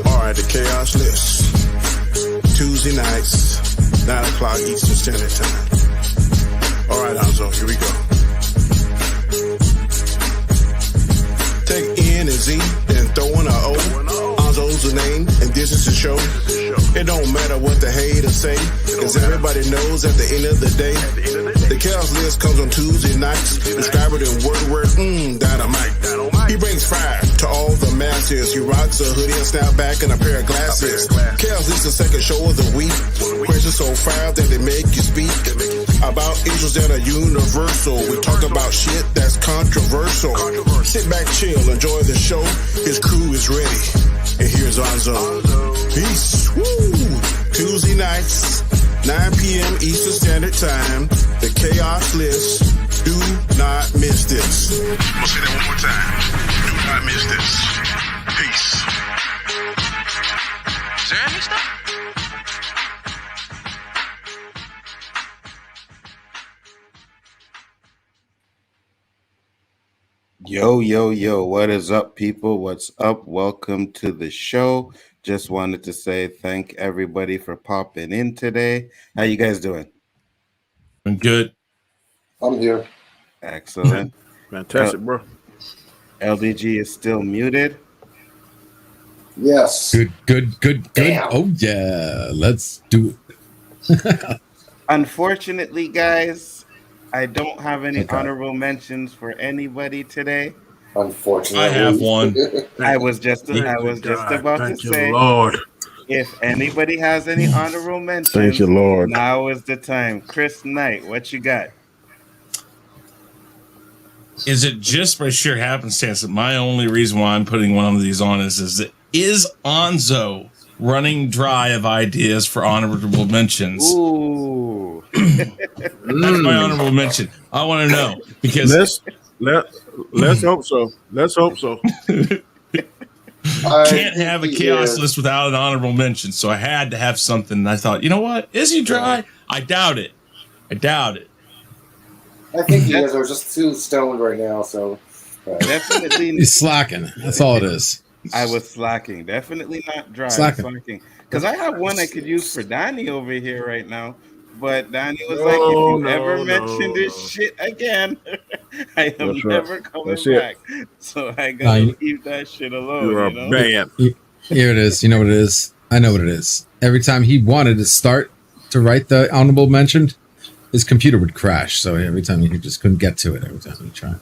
Alright, the Chaos List. Tuesday nights, 9 o'clock Eastern Standard Time. Alright, Hanzo, here we go. Take N and Z, then throw in a O. Hanzo's the name, and this is the show. It don't matter what the haters say, cause everybody knows at the end of the day, the Chaos List comes on Tuesday nights. Describe it in word, dynamite. He brings fire to all the masses. He rocks a hoodie, a snapback, and a pair of glasses. Chaos List the second show of the week. Questions so fire that they make you speak about issues that are universal. We talk about shit that's controversial. Sit back, chill, enjoy the show. His crew is ready. And here's Hanzo. Peace. Woo! Tuesday nights, 9 p.m. Eastern Standard Time. The Chaos List. Do not miss this. I'm gonna say that one more time. Do not miss this. Peace. Is there any stuff? Yo, what is up, people? What's up? Welcome to the show. Just wanted to say thank everybody for popping in today. How you guys doing? I'm good. I'm here. Excellent. Fantastic, bro. LDG is still muted. Yes. Good. Damn. Oh, yeah. Let's do it. Unfortunately, guys, I don't have any honorable mentions for anybody today. Unfortunately. I have one. I was just about to say, Lord. if anybody has any honorable mentions, Thank you, Lord. Now is the time. Chris Knight, what you got? Is it just by sheer happenstance that my only reason why I'm putting one of these on is Onzo running dry of ideas for honorable mentions? Ooh. That's my honorable mention. I want to know because let's hope so. Let's hope so. Can't have a chaos list without an honorable mention, so I had to have something. And I thought, you know what? Is he dry? I doubt it. I think he is. I was just too stoned right now, so Definitely. He's slacking. That's all it is. I was slacking. Definitely not dry. Slacking. Because I have one I could use for Donnie over here right now. But Donnie was like, if you ever mention this shit again, I am never coming back. So I gotta leave that shit alone. You're a man. Here it is. You know what it is? I know what it is. Every time he wanted to start to write the honorable mention, his computer would crash. So every time he just couldn't get to it every time he tried.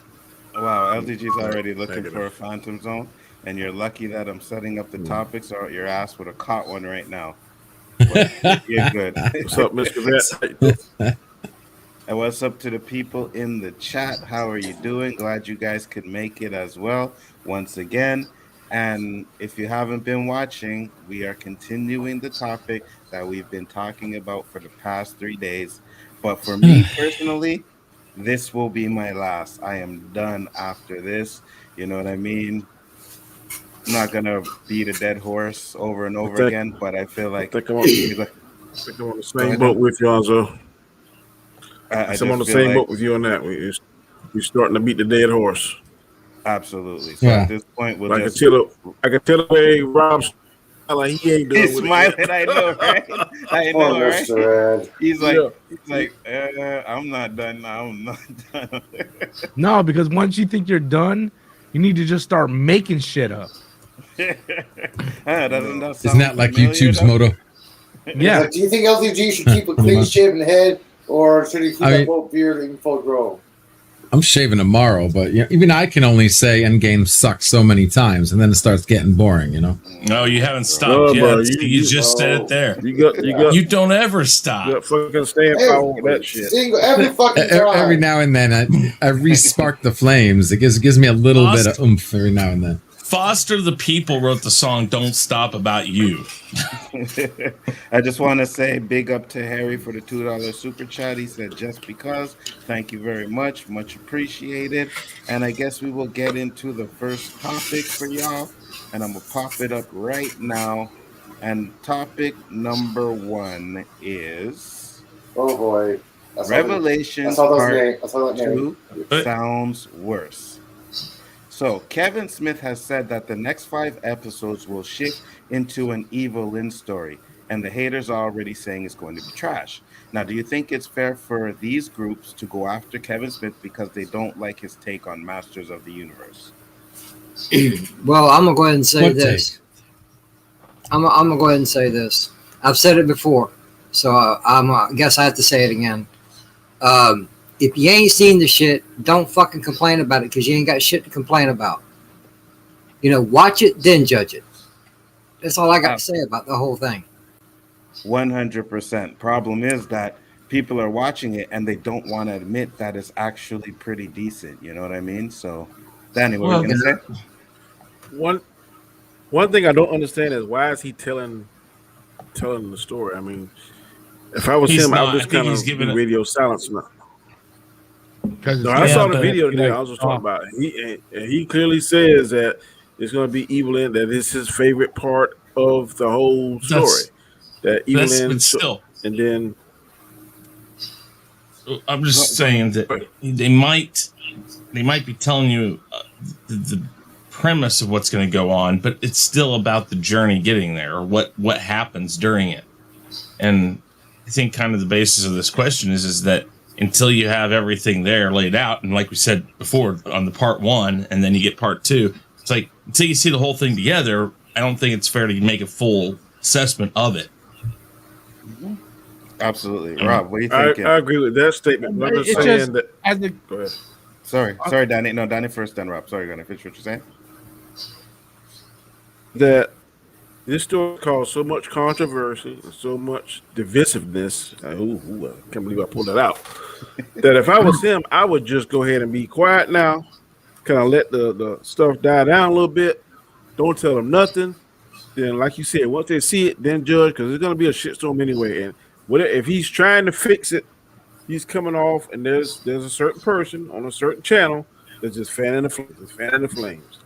Wow, LDG's already looking for a phantom zone. And you're lucky that I'm setting up the topics, or your ass would have caught one right now. But you're good. What's up, Mr. Vet? And what's up to the people in the chat? How are you doing? Glad you guys could make it as well once again. And if you haven't been watching, we are continuing the topic that we've been talking about for the past 3 days. But for me personally, this will be my last. I am done after this. You know what I mean? I'm not gonna beat a dead horse over and over again, but I feel like I'm on the same boat with you, Hanzo. I'm on the same boat with you on that. We're starting to beat the dead horse. Absolutely. So at this point, I can tell the way Rob's like he ain't doing. He's smiling. I know, right? I know, right? He's like, I'm not done now. I'm not done. No, because once you think you're done, you need to just start making shit up. Isn't that like YouTube's motto? Yeah. Do you think LTG should keep a clean shaven head, or should he keep a full beard and full grow? I'm shaving tomorrow, but even I can only say Endgame sucks so many times, and then it starts getting boring. No, you haven't stopped yet. Bro, you just said it there. You don't ever stop. You got fucking stand power with that shit. Every fucking time. Every now and then, I re-spark the flames. It gives me a little bit of oomph every now and then. Foster the People wrote the song "Don't Stop About You." I just want to say big up to Harry for the $2 super chat. He said, just because. Thank you very much. Much appreciated. And I guess we will get into the first topic for y'all. And I'm going to pop it up right now. And topic number 1 is... Oh, boy. Revelations Part 2 sounds worse. So, Kevin Smith has said that the next 5 episodes will shift into an Evil Lynn story, and the haters are already saying it's going to be trash. Now, do you think it's fair for these groups to go after Kevin Smith because they don't like his take on Masters of the Universe? Well, I'm going to go ahead and say this. I'm going to go ahead and say this. I've said it before, so I guess I have to say it again. If you ain't seen the shit, don't fucking complain about it because you ain't got shit to complain about. You know, watch it, then judge it. That's all I got to say about the whole thing. 100%. Problem is that people are watching it and they don't want to admit that it's actually pretty decent. You know what I mean? So, Danny, what are you going to say? One thing I don't understand is why is he telling the story? I mean, if I was him, I would just kind of do radio silence now. No, I saw the video today. I was just talking about it. He clearly says that it's going to be Evil Lynn, that it's his favorite part of the whole story. That Evil Lynn, still, and then I'm just saying that they might be telling you the premise of what's going to go on, but it's still about the journey getting there, or what happens during it. And I think kind of the basis of this question is that until you have everything there laid out, and like we said before on the part 1, and then you get part 2, it's like until you see the whole thing together, I don't think it's fair to make a full assessment of it. Absolutely. Rob, what do you think? I agree with that statement. I'm just saying that. Go ahead. Sorry, Danny. No, Danny first, then Rob. Sorry, gonna finish what you're saying. That this story caused so much controversy and so much divisiveness. I can't believe I pulled that out. That if I was him, I would just go ahead and be quiet now. Kind of let the stuff die down a little bit. Don't tell them nothing. Then, like you said, once they see it, then judge, because it's going to be a shitstorm anyway. And if he's trying to fix it, he's coming off, and there's a certain person on a certain channel that's just fanning the flames.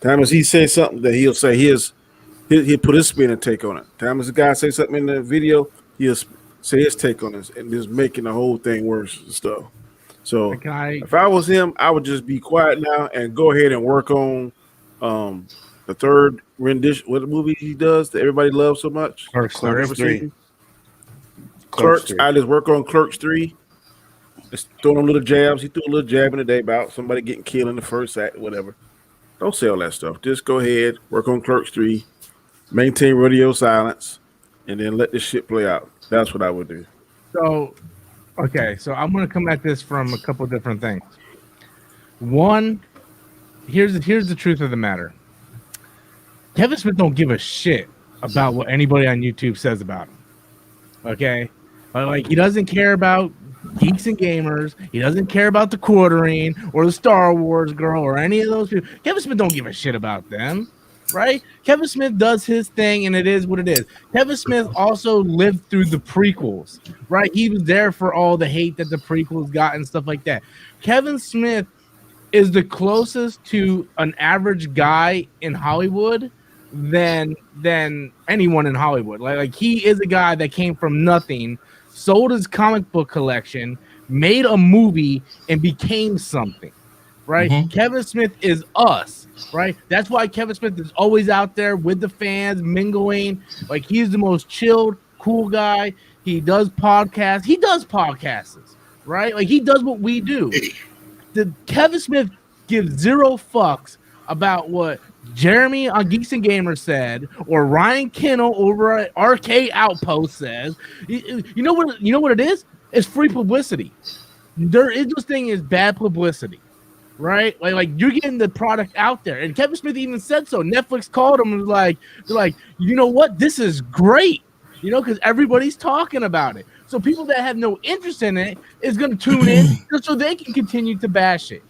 Time as he says something that he'll say he'll put his spin and take on it. Time as the guy says something in the video, he'll say his take on it, and just making the whole thing worse and stuff. So if I was him, I would just be quiet now and go ahead and work on the third rendition. What movie he does that everybody loves so much? Clerks 3. Clerks. I just work on Clerks 3. Just throwing them little jabs. He threw a little jab in the day about somebody getting killed in the first act, whatever. Don't say all that stuff. Just go ahead, work on Clerks 3, maintain radio silence, and then let this shit play out. That's what I would do. So I'm going to come at this from a couple different things. One, here's the truth of the matter. Kevin Smith don't give a shit about what anybody on YouTube says about him. Okay? Like, he doesn't care about Geeks and Gamers. He doesn't care about the Quartering or the Star Wars girl or any of those people. Kevin Smith don't give a shit about them, right? Kevin Smith does his thing, and it is what it is. Kevin Smith also lived through the prequels, right? He was there for all the hate that the prequels got and stuff like that. Kevin Smith is the closest to an average guy in Hollywood than anyone in Hollywood. Like he is a guy that came from nothing, sold his comic book collection, made a movie, and became something, right? Mm-hmm. Kevin Smith is us, right? That's why Kevin Smith is always out there with the fans, mingling. Like, he's the most chilled, cool guy. He does podcasts. Right? Like, he does what we do. Kevin Smith gives zero fucks about what Jeremy on Geeks and Gamers said, or Ryan Kennel over at RK Outpost says. You know what it is? It's free publicity. There is this thing is bad publicity, right? Like you're getting the product out there, and Kevin Smith even said so. Netflix called him and was like, they're like, you know what? This is great, because everybody's talking about it. So people that have no interest in it is going to tune in just so they can continue to bash it.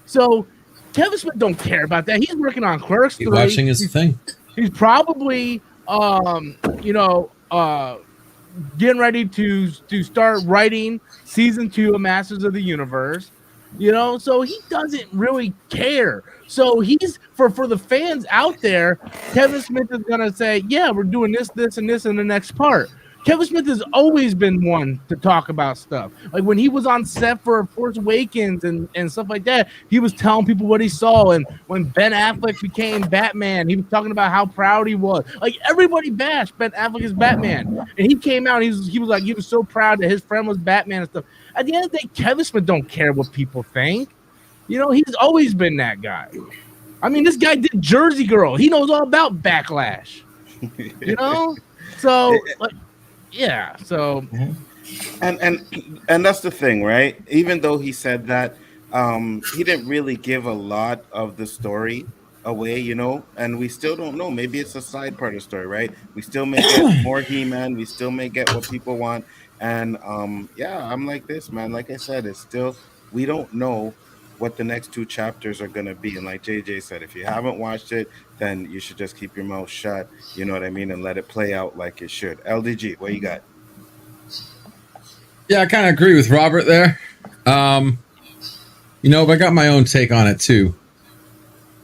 So Kevin Smith don't care about that. He's working on Clerks 3. He's watching his thing. He's probably, getting ready to start writing season 2 of Masters of the Universe. So he doesn't really care. So he's for the fans out there, Kevin Smith is gonna say, yeah, we're doing this, and this in the next part. Kevin Smith has always been one to talk about stuff. Like when he was on set for Force Awakens and stuff like that, he was telling people what he saw. And when Ben Affleck became Batman, he was talking about how proud he was. Like everybody bashed Ben Affleck as Batman. And he came out and he was so proud that his friend was Batman and stuff. At the end of the day, Kevin Smith don't care what people think. He's always been that guy. I mean, this guy did Jersey Girl. He knows all about backlash. So like, yeah, so and that's the thing, right? Even though he said that, he didn't really give a lot of the story away, and we still don't know. Maybe it's a side part of the story, right? We still may get more He-Man, we still may get what people want, and I'm like this, man. Like I said, it's still, we don't know what the next 2 chapters are going to be. And like JJ said, if you haven't watched it, then you should just keep your mouth shut, you know what I mean, and let it play out like it should. LDG, what you got? Yeah, I kind of agree with Robert there. But I got my own take on it too.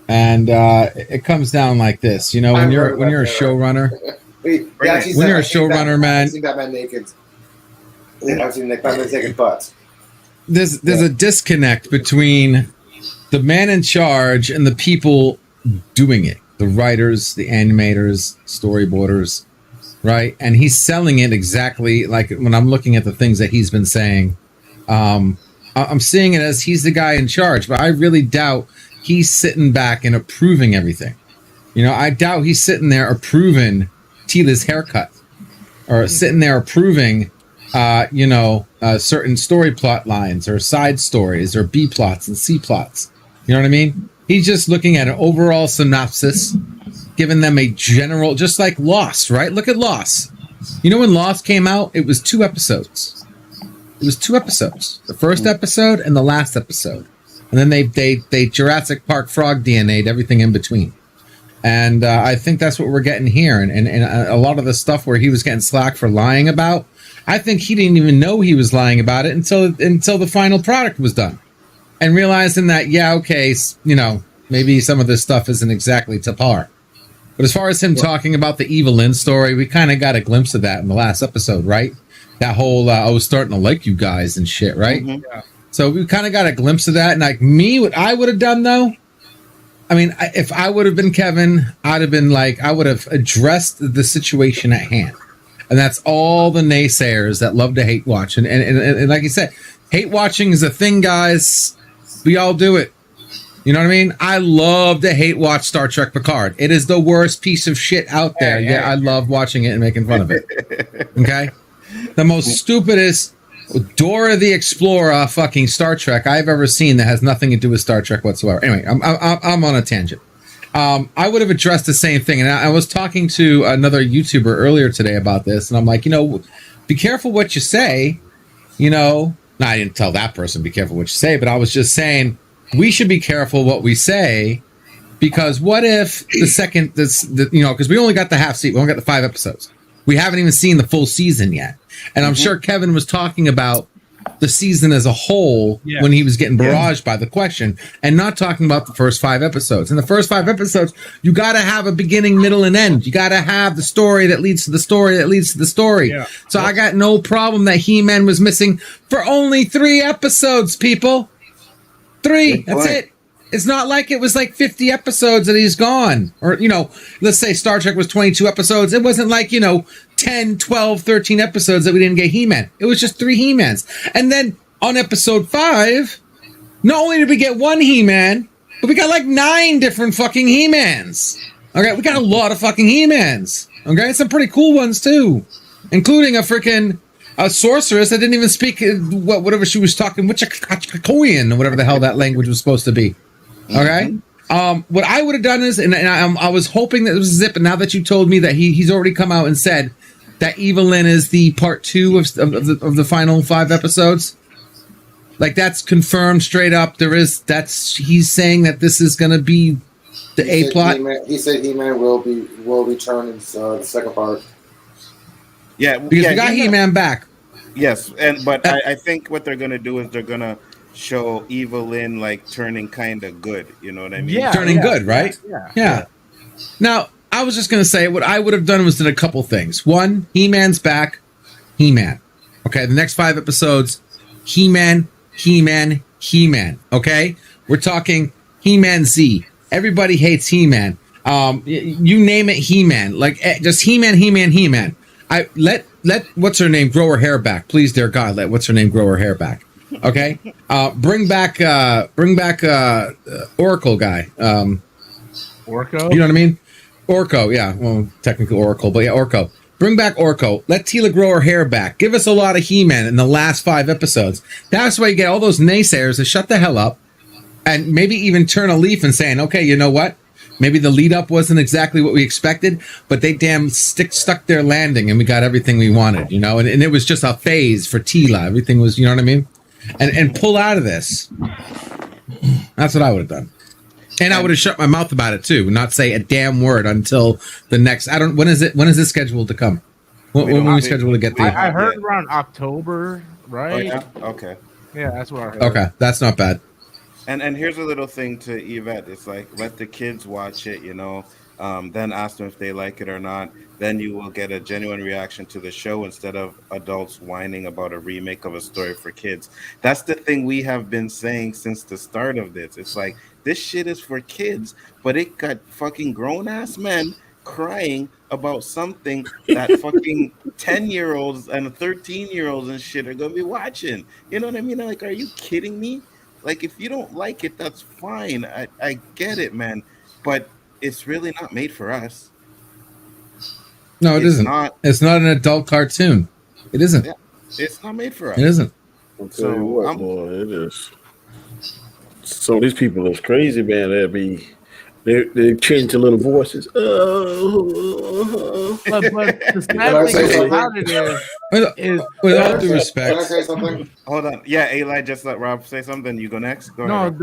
And it comes down like this, when you're a showrunner, man, I've seen Batman naked. I've seen Batman naked butts. There's a disconnect between the man in charge and the people doing it. The writers, the animators, storyboarders, right? And he's selling it exactly like when I'm looking at the things that he's been saying. I'm seeing it as he's the guy in charge, but I really doubt he's sitting back and approving everything. I doubt he's sitting there approving Tila's haircut or sitting there approving certain story plot lines or side stories or B plots and C plots. You know what I mean? He's just looking at an overall synopsis, giving them a general, just like Lost, right? Look at Lost. When Lost came out, it was 2 episodes. It was 2 episodes. The first episode and the last episode. And then they Jurassic Park frog DNA'd everything in between. And I think that's what we're getting here. And a lot of the stuff where he was getting slack for lying about, I think he didn't even know he was lying about it until the final product was done. And realizing that, maybe some of this stuff isn't exactly to par. But as far as him talking about the Evelyn story, we kind of got a glimpse of that in the last episode, right? That whole, I was starting to like you guys and shit, right? Mm-hmm. Yeah. So we kind of got a glimpse of that. And like me, what I would have done, though, I mean, if I would have been Kevin, I'd have been like, I would have addressed the situation at hand. And that's all the naysayers that love to hate watch. And like you said, hate watching is a thing, guys. We all do it. You know what I mean? I love to hate watch Star Trek Picard. It is the worst piece of shit out there. Yeah, I love watching it and making fun of it. Okay? The most stupidest Dora the Explorer fucking Star Trek I've ever seen that has nothing to do with Star Trek whatsoever. Anyway, I'm on a tangent. I would have addressed the same thing. And I was talking to another YouTuber earlier today about this. And I'm like, be careful what you say. No, I didn't tell that person be careful what you say, but I was just saying we should be careful what we say, because what if because we only got the half season, we only got the 5 episodes. We haven't even seen the full season yet. And I'm sure Kevin was talking about the season as a whole when he was getting barraged by the question, and not talking about the first 5 episodes. In the first 5 episodes, you got to have a beginning, middle, and end. You got to have the story that leads to the story that leads to the story. Yeah. So I got no problem that He-Man was missing for only 3 episodes, people. 3. That's it. It's not like it was like 50 episodes that he's gone. Or, let's say Star Trek was 22 episodes. It wasn't like, 10, 12, 13 episodes that we didn't get He-Man. It was just 3 He-Mans. And then on episode 5, not only did we get 1 He-Man, but we got like 9 different fucking He-Mans. Okay, we got a lot of fucking He-Mans. Okay, some pretty cool ones too. Including a freaking sorceress that didn't even speak whatever she was talking, Wichikoyan, or whatever the hell that language was supposed to be. Okay? What I would have done is, and I was hoping that it was Zip, and now that you told me that he's already come out and said that Evelyn is the part 2 of the final 5 episodes, Like that's confirmed straight up. He's saying that this is going to be the A plot. He said He-Man will return in the second part. Yeah, because we got He-Man back. Yes, but I think what they're gonna do is they're gonna show Evelyn like turning kind of good. You know what I mean? Yeah, turning good, right? Yeah. Now, I was just gonna say what I would have done was did a couple things. One, He-Man's back. He-Man. Okay, the next 5 episodes, He-Man. Okay, we're talking He-Man Z. Everybody hates He-Man. You name it, He-Man. Like just He-Man. I let what's her name grow her hair back, please, dear God. Let what's her name grow her hair back. Okay, bring back Oracle guy. Orko. You know what I mean? Orko, yeah. Well, technically Oracle, but yeah, Orko. Bring back Orko. Let Teela grow her hair back. Give us a lot of He-Man in the last 5 episodes. That's why you get all those naysayers to shut the hell up, and maybe even turn a leaf and saying, okay, you know what? Maybe the lead up wasn't exactly what we expected, but they damn stuck their landing and we got everything we wanted, you know? And it was just a phase for Teela. Everything was, you know what I mean? And pull out of this. That's what I would have done. And I would have shut my mouth about it too, not say a damn word until the next. When is it scheduled to come? When we scheduled to get the? I heard around October, right? Oh, yeah? Okay. Yeah, that's what I heard. Okay, that's not bad. And here's a little thing to Yvette. It's like, let the kids watch it, you know, then ask them if they like it or not. Then you will get a genuine reaction to the show instead of adults whining about a remake of a story for kids. That's the thing we have been saying since the start of this. It's like, this shit is for kids, but it got fucking grown-ass men crying about something that fucking 10-year-olds and 13-year-olds and shit are going to be watching. You know what I mean? Like, are you kidding me? Like, if you don't like it, that's fine. I get it, man. But it's really not made for us. No, it isn't. It's not an adult cartoon. It isn't. Yeah, it's not made for us. It isn't. I'll tell you what, boy, it is. So these people is crazy, man. They change their little voices. But the sad thing about it is with all due respect. Can I say something? Hold on. Yeah, Eli, just let Rob say something. You go next. Go ahead.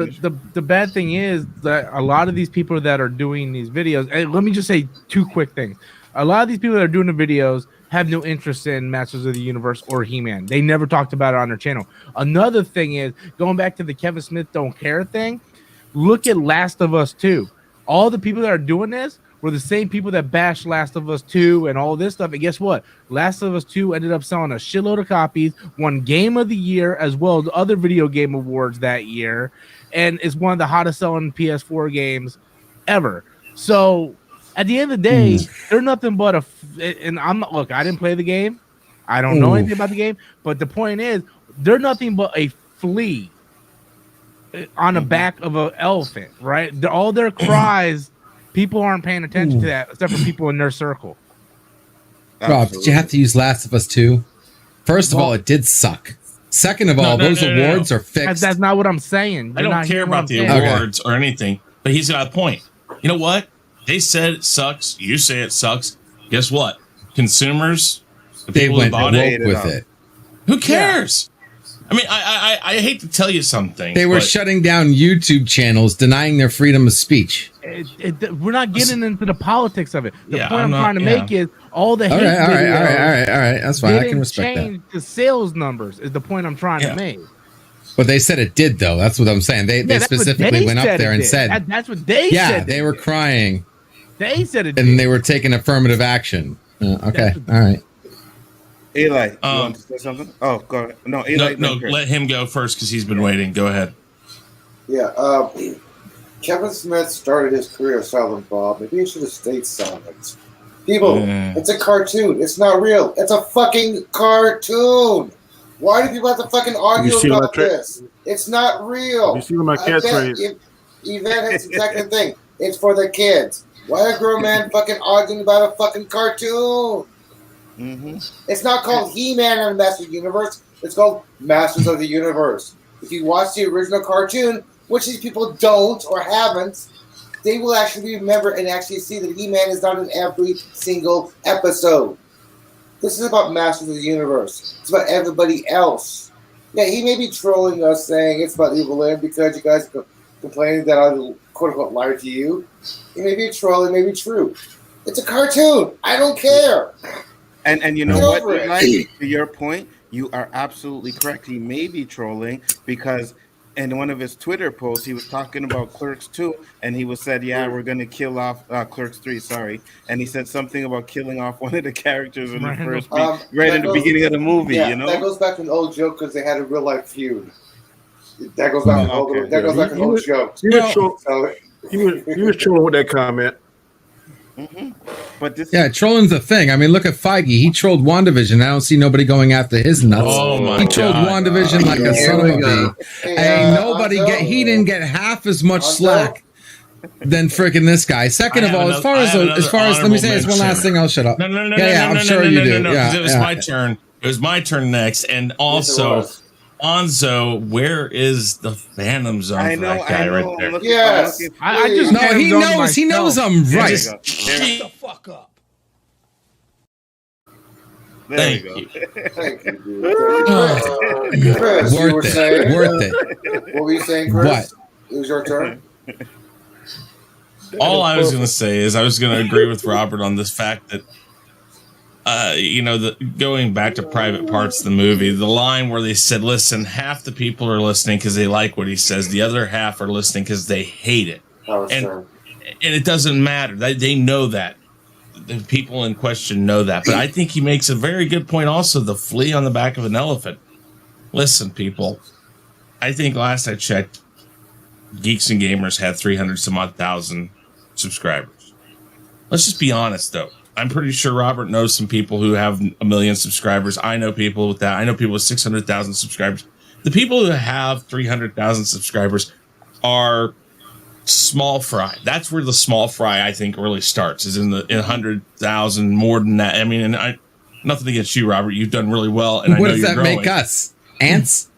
The bad thing is that a lot of these people that are doing these videos, and let me just say 2 quick things. A lot of these people that are doing the videos have no interest in Masters of the Universe or He-Man. They never talked about it on their channel. Another thing is, going back to the Kevin Smith don't care thing, look at Last of Us 2. All the people that are doing this were the same people that bashed Last of Us 2 and all this stuff. And guess what? Last of Us 2 ended up selling a shitload of copies, won Game of the Year as well as other video game awards that year, and is one of the hottest selling PS4 games ever. So at the end of the day, they're nothing but I didn't play the game. I don't know anything about the game, but the point is, they're nothing but a flea on the back of an elephant, right? All their cries, people aren't paying attention to that, except for people in their circle. Rob, did you have to use Last of Us 2? First of all, it did suck. Second of all, those awards are fixed. That's not what I'm saying. I don't care about the awards or anything, but he's got a point. You know what? They said it sucks. You say it sucks. Guess what? Consumers, they went woke with it. Who cares? I mean, I hate to tell you something. They were shutting down YouTube channels, denying their freedom of speech. We're not getting into the politics of it. The point I'm trying to make is all the hate all right. That's fine. I can respect that. Change the sales numbers is the point I'm trying to make. But they said it did, though. That's what I'm saying. They specifically went up there and said. That's what they said. Yeah, they were crying. They said it, and they were taking affirmative action. Okay, all right. Eli, you want to say something? Oh, go ahead. No, Eli. No, let him go first because he's been waiting. Go ahead. Yeah, Kevin Smith started his career selling Bob. Maybe he should have stayed silent. People, it's a cartoon. It's not real. It's a fucking cartoon. Why do people have to fucking argue about this? It's not real. You see my catchphrase? Yvette has exactly the thing. It's for the kids. Why a grown man fucking arguing about a fucking cartoon? It's not called He-Man and the Masters of the Universe. It's called Masters of the Universe. If you watch the original cartoon, which these people don't or haven't, they will actually remember and actually see that He-Man is not in every single episode. This is about Masters of the Universe. It's about everybody else. Yeah, he may be trolling us, saying it's about Evil Lynn because you guys are complaining that I quote unquote lied to you. He may be trolling, may be true. It's a cartoon. I don't care. And you know Get what, over it. Eli? To your point, you are absolutely correct. He may be trolling because in one of his Twitter posts, he was talking about Clerks 2, and he was said, "Yeah, we're gonna kill off Clerks 3." Sorry, and he said something about killing off one of the characters in the first right in the beginning of the movie. Yeah, you know, that goes back to an old joke because they had a real life feud. That goes back to an old joke. He was trolling with that comment. But this trolling's a thing. I mean, look at Feige. He trolled WandaVision. I don't see nobody going after his nuts. Oh my He trolled God. WandaVision like a son of a bee. And nobody he didn't get half as much slack than freaking this guy. Second of all, as far as let me say this one last thing, I'll shut up. No, I'm sure you do. Yeah, it was my turn. It was my turn next, and also. Onzo, where is the Phantom Zone for that guy right there? Yes. I just he knows. He knows I'm right. Shut the fuck up. Thank you. Thank you, dude. Chris, you were saying, Worth it. What were you saying, Chris? What? It was your turn. All I was going to say is I was going to agree with Robert on this fact that going back to private parts of the movie, the line where they said, listen, half the people are listening because they like what he says. The other half are listening because they hate it. And it doesn't matter. They know that. The people in question know that. But I think he makes a very good point also, the flea on the back of an elephant. Listen, people, I think last I checked, Geeks and Gamers had 300 some odd thousand subscribers. Let's just be honest, though. I'm pretty sure Robert knows some people who have 1 million subscribers. I know people with that. I know people with 600,000 subscribers. The people who have 300,000 subscribers are small fry. That's where the small fry, I think, really starts, is in 100,000, more than that. I mean, and nothing against you, Robert. You've done really well. And what I know does that growing. Make us? Ants?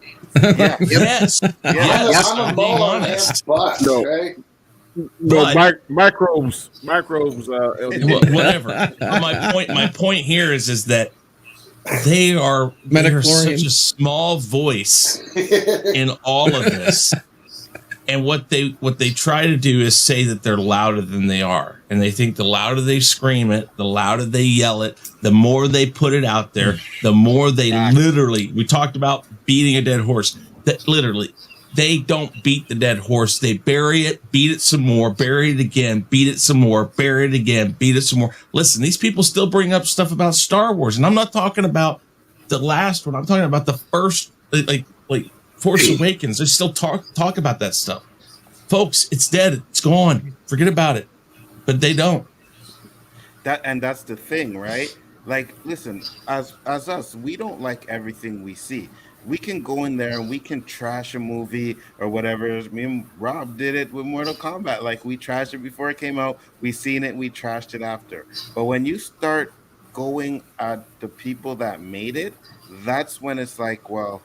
Yes. I'm a being mole honest. Butt, okay? Microbes. Whatever. My point here is that they are such a small voice in all of this, and what they try to do is say that they're louder than they are, and they think the louder they scream it, the louder they yell it, the more they put it out there, the more they literally. We talked about beating a dead horse. That literally. They don't beat the dead horse. They bury it, beat it some more, bury it again, beat it some more, bury it again, beat it some more. Listen, these people still bring up stuff about Star Wars, and I'm not talking about the last one. I'm talking about the first, like Force Awakens. They still talk about that stuff. Folks, it's dead. It's gone. Forget about it. But they don't. That's the thing, right? Like, listen, as us, we don't like everything we see. We can go in there and we can trash a movie or whatever. Me and Rob did it with Mortal Kombat. Like, we trashed it before it came out. We seen it. We trashed it after. But when you start going at the people that made it, that's when it's like, well,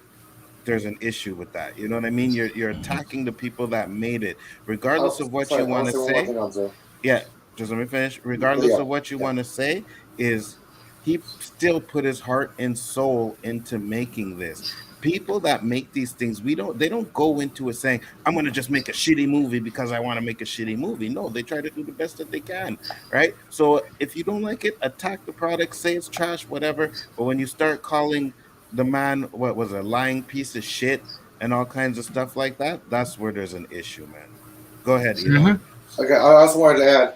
there's an issue with that. You know what I mean? You're attacking the people that made it, regardless of what you want to say. Yeah, just let me finish. Regardless of what you want to say, is he still put his heart and soul into making this. People that make these things, they don't go into it saying, I'm going to just make a shitty movie because I want to make a shitty movie. No, they try to do the best that they can, right? So if you don't like it, attack the product, say it's trash, whatever. But when you start calling the man, what was a lying piece of shit and all kinds of stuff like that, that's where there's an issue, man. Go ahead, Elon. Okay, I also wanted to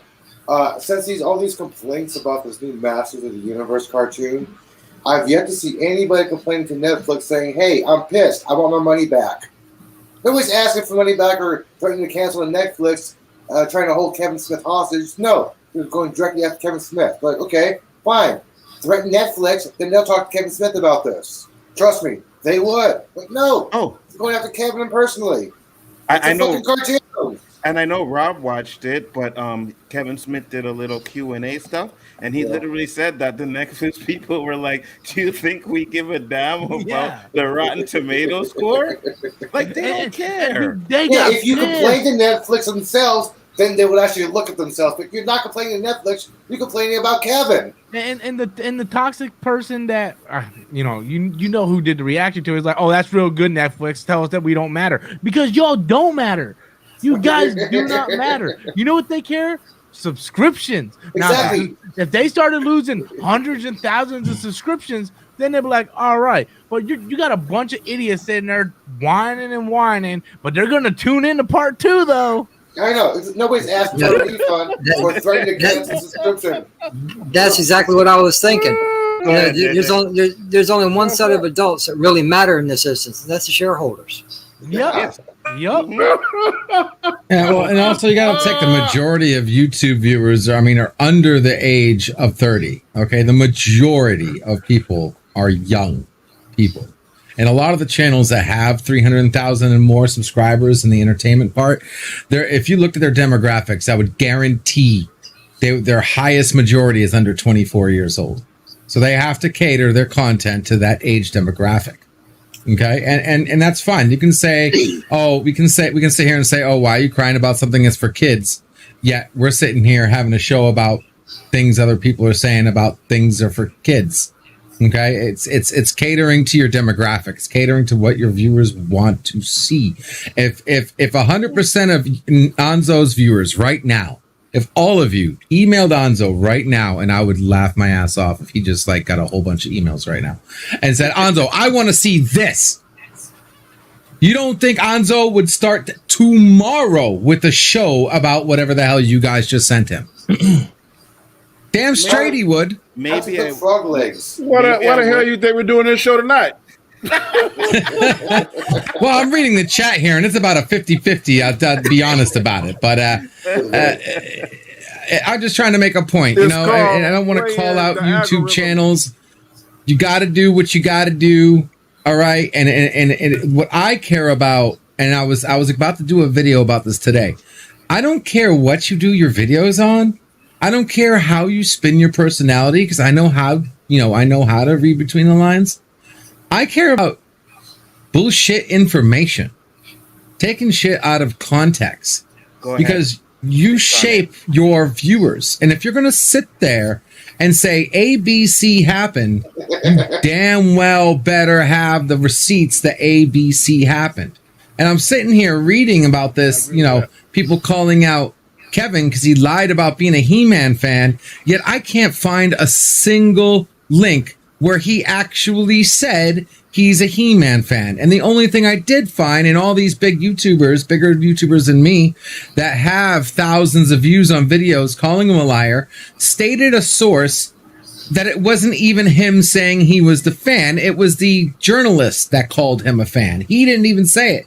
add, since all these complaints about this new Masters of the Universe cartoon, I've yet to see anybody complaining to Netflix saying, hey, I'm pissed. I want my money back. Nobody's asking for money back or threatening to cancel on Netflix, trying to hold Kevin Smith hostage. No, they're going directly after Kevin Smith. Like, okay, fine. Threaten Netflix, then they'll talk to Kevin Smith about this. Trust me, they would. Like, no. Oh, they're going after Kevin personally. I know. Cartoon. And I know Rob watched it, but Kevin Smith did a little Q&A stuff, and he literally said that the Netflix people were like, do you think we give a damn about the Rotten Tomato score? Like, they don't care. If you complain to Netflix themselves, then they would actually look at themselves. But you're not complaining to Netflix. You're complaining about Kevin. And the toxic person that you know who did the reaction to it is like, oh, that's real good, Netflix. Tell us that we don't matter because y'all don't matter. You guys do not matter. You know what they care? Subscriptions. Exactly. Now, if they started losing hundreds and thousands of subscriptions, then they'd be like, all right. But you got a bunch of idiots sitting there whining and whining, but they're gonna tune in to part 2 though. I know. Nobody's asking for a refund or threatening to cancel subscription. That's exactly what I was thinking. There's only one set of adults that really matter in this instance, and that's the shareholders. Yep. Yeah, well, and also you got to take the majority of YouTube viewers. I mean, are under the age of 30. Okay, the majority of people are young people, and a lot of the channels that have 300,000 and more subscribers in the entertainment part, if you looked at their demographics, I would guarantee their highest majority is under 24 years old. So they have to cater their content to that age demographic. Okay, and that's fine. You can say, oh, we can sit here and say, oh, why are you crying about something that's for kids? Yet we're sitting here having a show about things other people are saying about things that are for kids. Okay, it's catering to your demographics, catering to what your viewers want to see. If 100% of Anzo's viewers right now, if all of you emailed Anzo right now, and I would laugh my ass off if he just like got a whole bunch of emails right now and said, Anzo, I want to see this. You don't think Anzo would start tomorrow with a show about whatever the hell you guys just sent him? Damn straight he would. Maybe the frog legs. Why the hell you think we're doing this show tonight? Well, I'm reading the chat here, and it's about a 50-50. I'll be honest about it, but I'm just trying to make a point, you know. And I don't want to call out YouTube channels. You got to do what you got to do, all right. And what I care about, and I was about to do a video about this today. I don't care what you do your videos on. I don't care how you spin your personality because I know how to read between the lines. I care about bullshit information, taking shit out of context, because you shape your viewers. And if you're going to sit there and say ABC happened, you damn well better have the receipts that ABC happened. And I'm sitting here reading about this, you know, people calling out Kevin because he lied about being a He-Man fan, yet I can't find a single link where he actually said he's a He-Man fan. And the only thing I did find in all these bigger YouTubers than me, that have thousands of views on videos calling him a liar, stated a source that it wasn't even him saying he was the fan. It was the journalist that called him a fan. He didn't even say it.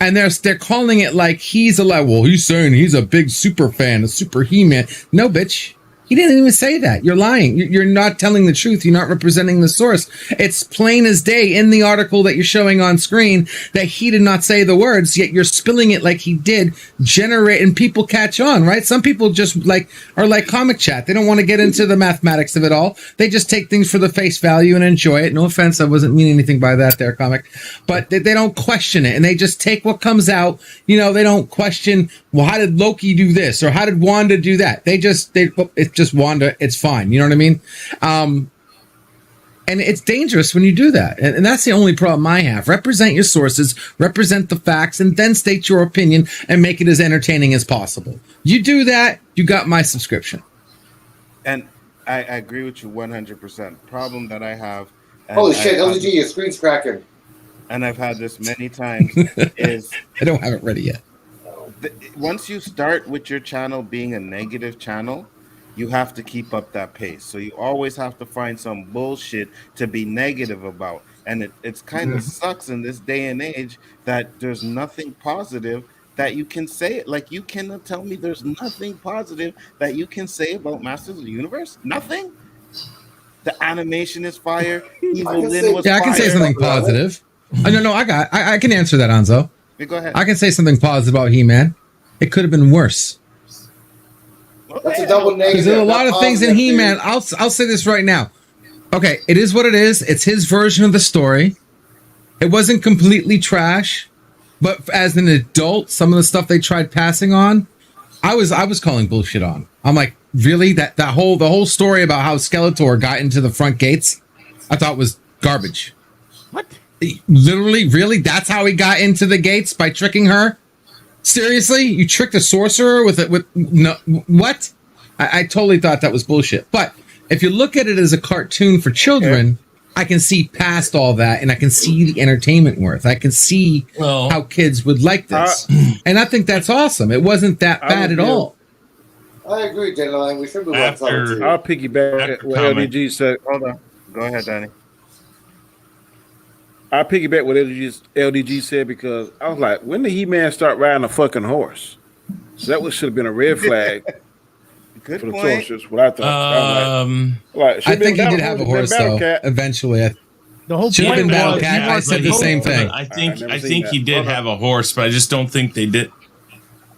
And they're calling it like he's a lie. Well, he's saying he's a big super fan, a super He-Man. No, bitch. He didn't even say that. You're lying. You're not telling the truth. You're not representing the source. It's plain as day in the article that you're showing on screen that he did not say the words, yet you're spilling it like he did, and people catch on, right? Some people just are like comic chat. They don't want to get into the mathematics of it all. They just take things for the face value and enjoy it. No offense. I wasn't meaning anything by that there, comic. But they don't question it, and they just take what comes out. You know, they don't question, well, how did Loki do this? Or how did Wanda do that? It's just Wanda, it's fine. You know what I mean? And it's dangerous when you do that. And that's the only problem I have. Represent your sources, represent the facts, and then state your opinion and make it as entertaining as possible. You do that, you got my subscription. And I agree with you 100%. Problem that I have. Holy shit, LG, your screen's cracking. And I've had this many times, is I don't have it ready yet. Once you start with your channel being a negative channel, you have to keep up that pace. So you always have to find some bullshit to be negative about. And it's kind of sucks in this day and age that there's nothing positive that you can say. Like, you cannot tell me there's nothing positive that you can say about Masters of the Universe. Nothing. The animation is fire. Evil Lynn was fire. I can say something positive. No, I can answer that, Anzo. Go ahead. I can say something positive about He-Man. It could have been worse. That's a double negative. Because there's a lot of things in He-Man. I'll say this right now. Okay, it is what it is. It's his version of the story. It wasn't completely trash, but as an adult, some of the stuff they tried passing on I was calling bullshit on. I'm like, really? The whole story about how Skeletor got into the front gates, I thought was garbage. What? Literally, really? That's how he got into the gates, by tricking her? Seriously? You tricked a sorcerer with no, what? I totally thought that was bullshit. But if you look at it as a cartoon for children, I can see past all that, and I can see the entertainment worth. I can see how kids would like this. And I think that's awesome. It wasn't that bad at all. I agree, Dandelion. We should be watching something. I'll piggyback what LDG said. Hold on. Go ahead, Danny. I'll piggyback what LDG said because I was like, when did He-Man start riding a fucking horse? So that should have been a red flag. Good for the point. sorcerers. What I thought. I think he did have a horse though. Eventually, the whole should have been point Battle was Cat. I said the same thing. I think he did have a horse, but I just don't think they did.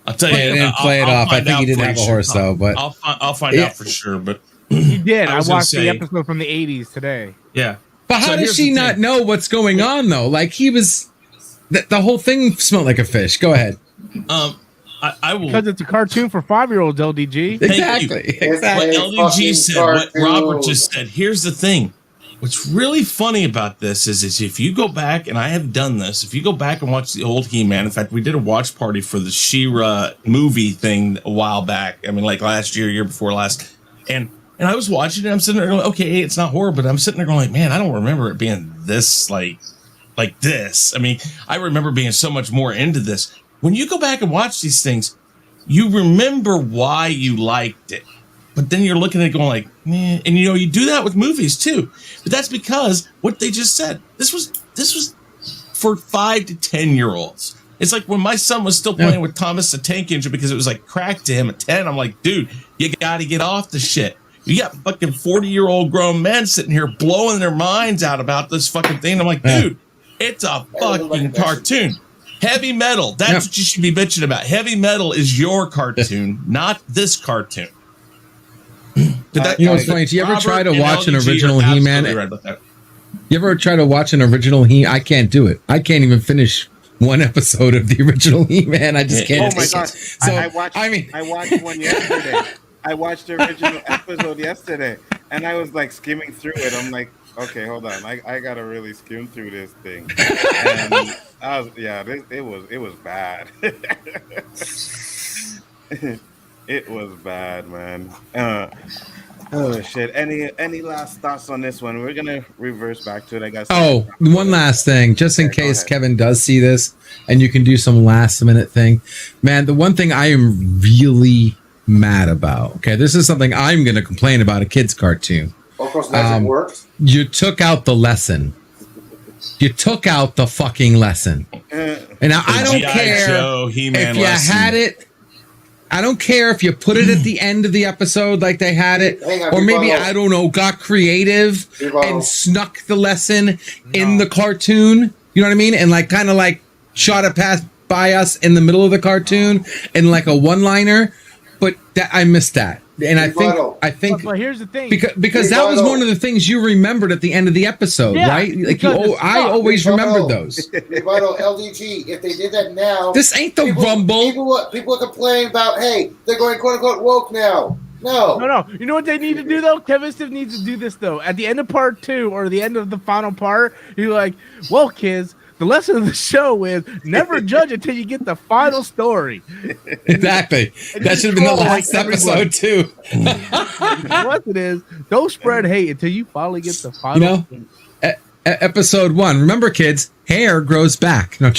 I'll tell you, They didn't play it off. I think he did have a horse though, but I'll find out for sure. But he did. I was gonna watched say- the episode from the 80s today. yeah. But how So does here's she the not thing. know what's going on though? Like he was, the whole thing smelled like a fish. Go ahead. I will. Because it's a cartoon for 5-year-olds, LDG. Thank Exactly. you. Exactly. What LDG said, what Robert just said. Here's the thing. What's really funny about this is if you go back, and I have done this, if you go back and watch the old He-Man, in fact, we did a watch party for the She-Ra movie thing a while back. I mean, like last year before last. And I was watching it, I'm sitting there going, okay, it's not horror, but I'm sitting there going like, man, I don't remember it being this, like this. I mean, I remember being so much more into this. When you go back and watch these things, you remember why you liked it. But then you're looking at it going like, man, and you do that with movies too. But that's because what they just said. This was for 5 to 10-year-olds. It's like when my son was still playing with Thomas the Tank Engine because it was like crack to him at 10. I'm like, dude, you got to get off the shit. You got fucking 40-year-old grown men sitting here blowing their minds out about this fucking thing. I'm like, dude, it's a fucking cartoon. Heavy Metal. That's what you should be bitching about. Heavy Metal is your cartoon, not this cartoon. It's funny. Do you ever try to watch an LDG original are He-Man? absolutely right about that. You ever try to watch an original I can't do it. I can't even finish one episode of the original He-Man. I just can't. Oh my god! So, I watched one yesterday. I watched the original episode yesterday, and I was like skimming through it. I'm like, okay, hold on, I gotta really skim through this thing. And I was, it was bad. It was bad, man. Oh shit! Any last thoughts on this one? We're gonna reverse back to it. I guess. Oh, one last thing, just in Okay, go case ahead. Kevin does see this, and you can do some last minute thing, man. The one thing I am really mad about. Okay, this is something I'm going to complain about a kids' cartoon. Of course, magic works. You took out the lesson. You took out the fucking lesson. And I don't G.I. care Joe, He-Man if you lesson. had it. I don't care if you put it at the end of the episode like they had it, Hang on, or maybe, Rebuttal. I don't know, got creative Rebuttal. and snuck the lesson in the cartoon. You know what I mean? And like kind of like shot it past by us in the middle of the cartoon in like a one-liner. But I missed that. And Rebuttal. I think But here's the thing. because that was one of the things you remembered at the end of the episode, Yeah, right? Like because it's I not. always Rebuttal. remembered those. Rebuttal LDG. If they did that now, This ain't the Rumble. People complain about, hey, they're going quote unquote woke now. No. You know what they need to do though? Kevin Stiff needs to do this though. At the end of part 2 or the end of the final part, you're like, well, kids, the lesson of the show is never judge until you get the final story. Exactly. That should have been the last episode too. The lesson is don't spread hate until you finally get the final. You know, episode 1. Remember, kids, hair grows back. No,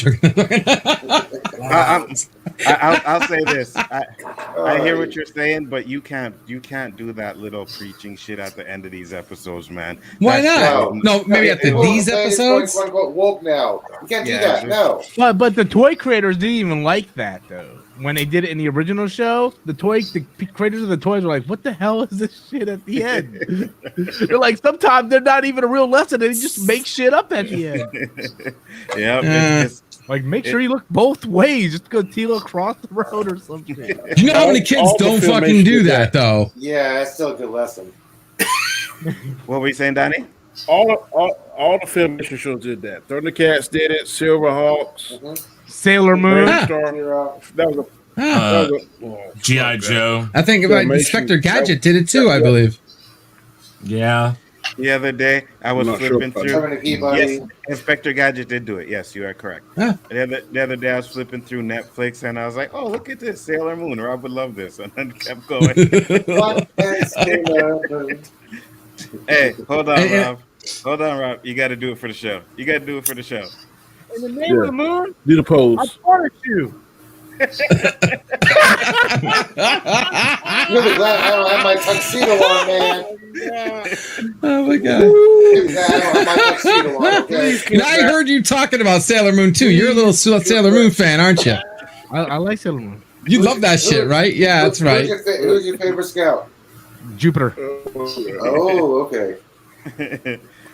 I'll say this. I hear what you're saying, but you can't do that little preaching shit at the end of these episodes, man. Why That's- not? No, maybe at these episodes. Quote unquote woke now. You can't do that. No. But the toy creators didn't even like that though. When they did it in the original show, the creators of the toys were like, "What the hell is this shit at the end?" They're like, sometimes they're not even a real lesson; they just make shit up at the end. Yeah, Like, make sure you look both ways, just because Tila crossed the road or something. Do you know how many kids All the don't filmmakers fucking do did that though? Yeah, that's still a good lesson. What were you saying, Danny? All the filmation shows did that. Thundercats did it. Silverhawks. Sailor Moon. Brave Star. G.I. Joe. I think Inspector Gadget did it too, I believe. Yeah. The other day, I was flipping through. Yes, Inspector Gadget did do it. Yes, you are correct. Yeah. The other day, I was flipping through Netflix, and I was like, "Oh, look at this, Sailor Moon." Rob would love this, and then kept going. Hey, hold on, Rob. Hold on, Rob. You got to do it for the show. You got to do it for the show. In the name of the moon, Do the pose. I punish you. Really glad I don't have my tuxedo on, man. Oh my god! Really glad I don't have my tuxedo on. Okay. Now I heard you talking about Sailor Moon too. You're a little Sailor Moon fan, aren't you? I like Sailor Moon. You love that shit, right? Yeah, that's right. Who's your favorite scout? Jupiter. Oh, okay.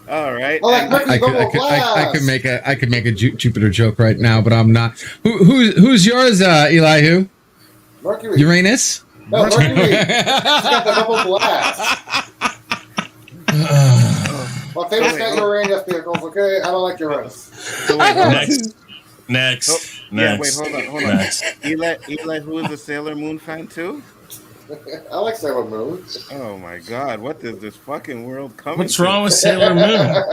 All right. I could make a Jupiter joke right now, but I'm not. Who's yours, Elihu? Mercury. Uranus? No, Mercury. She's got the double blast. My favorite scout Uranus vehicles. Okay, I don't like Uranus. So wait, Next. Yeah, wait, hold on. Eli, who is a Sailor Moon fan too? I like Sailor Moon. Oh my God, what is this fucking world coming? What's wrong with Sailor Moon?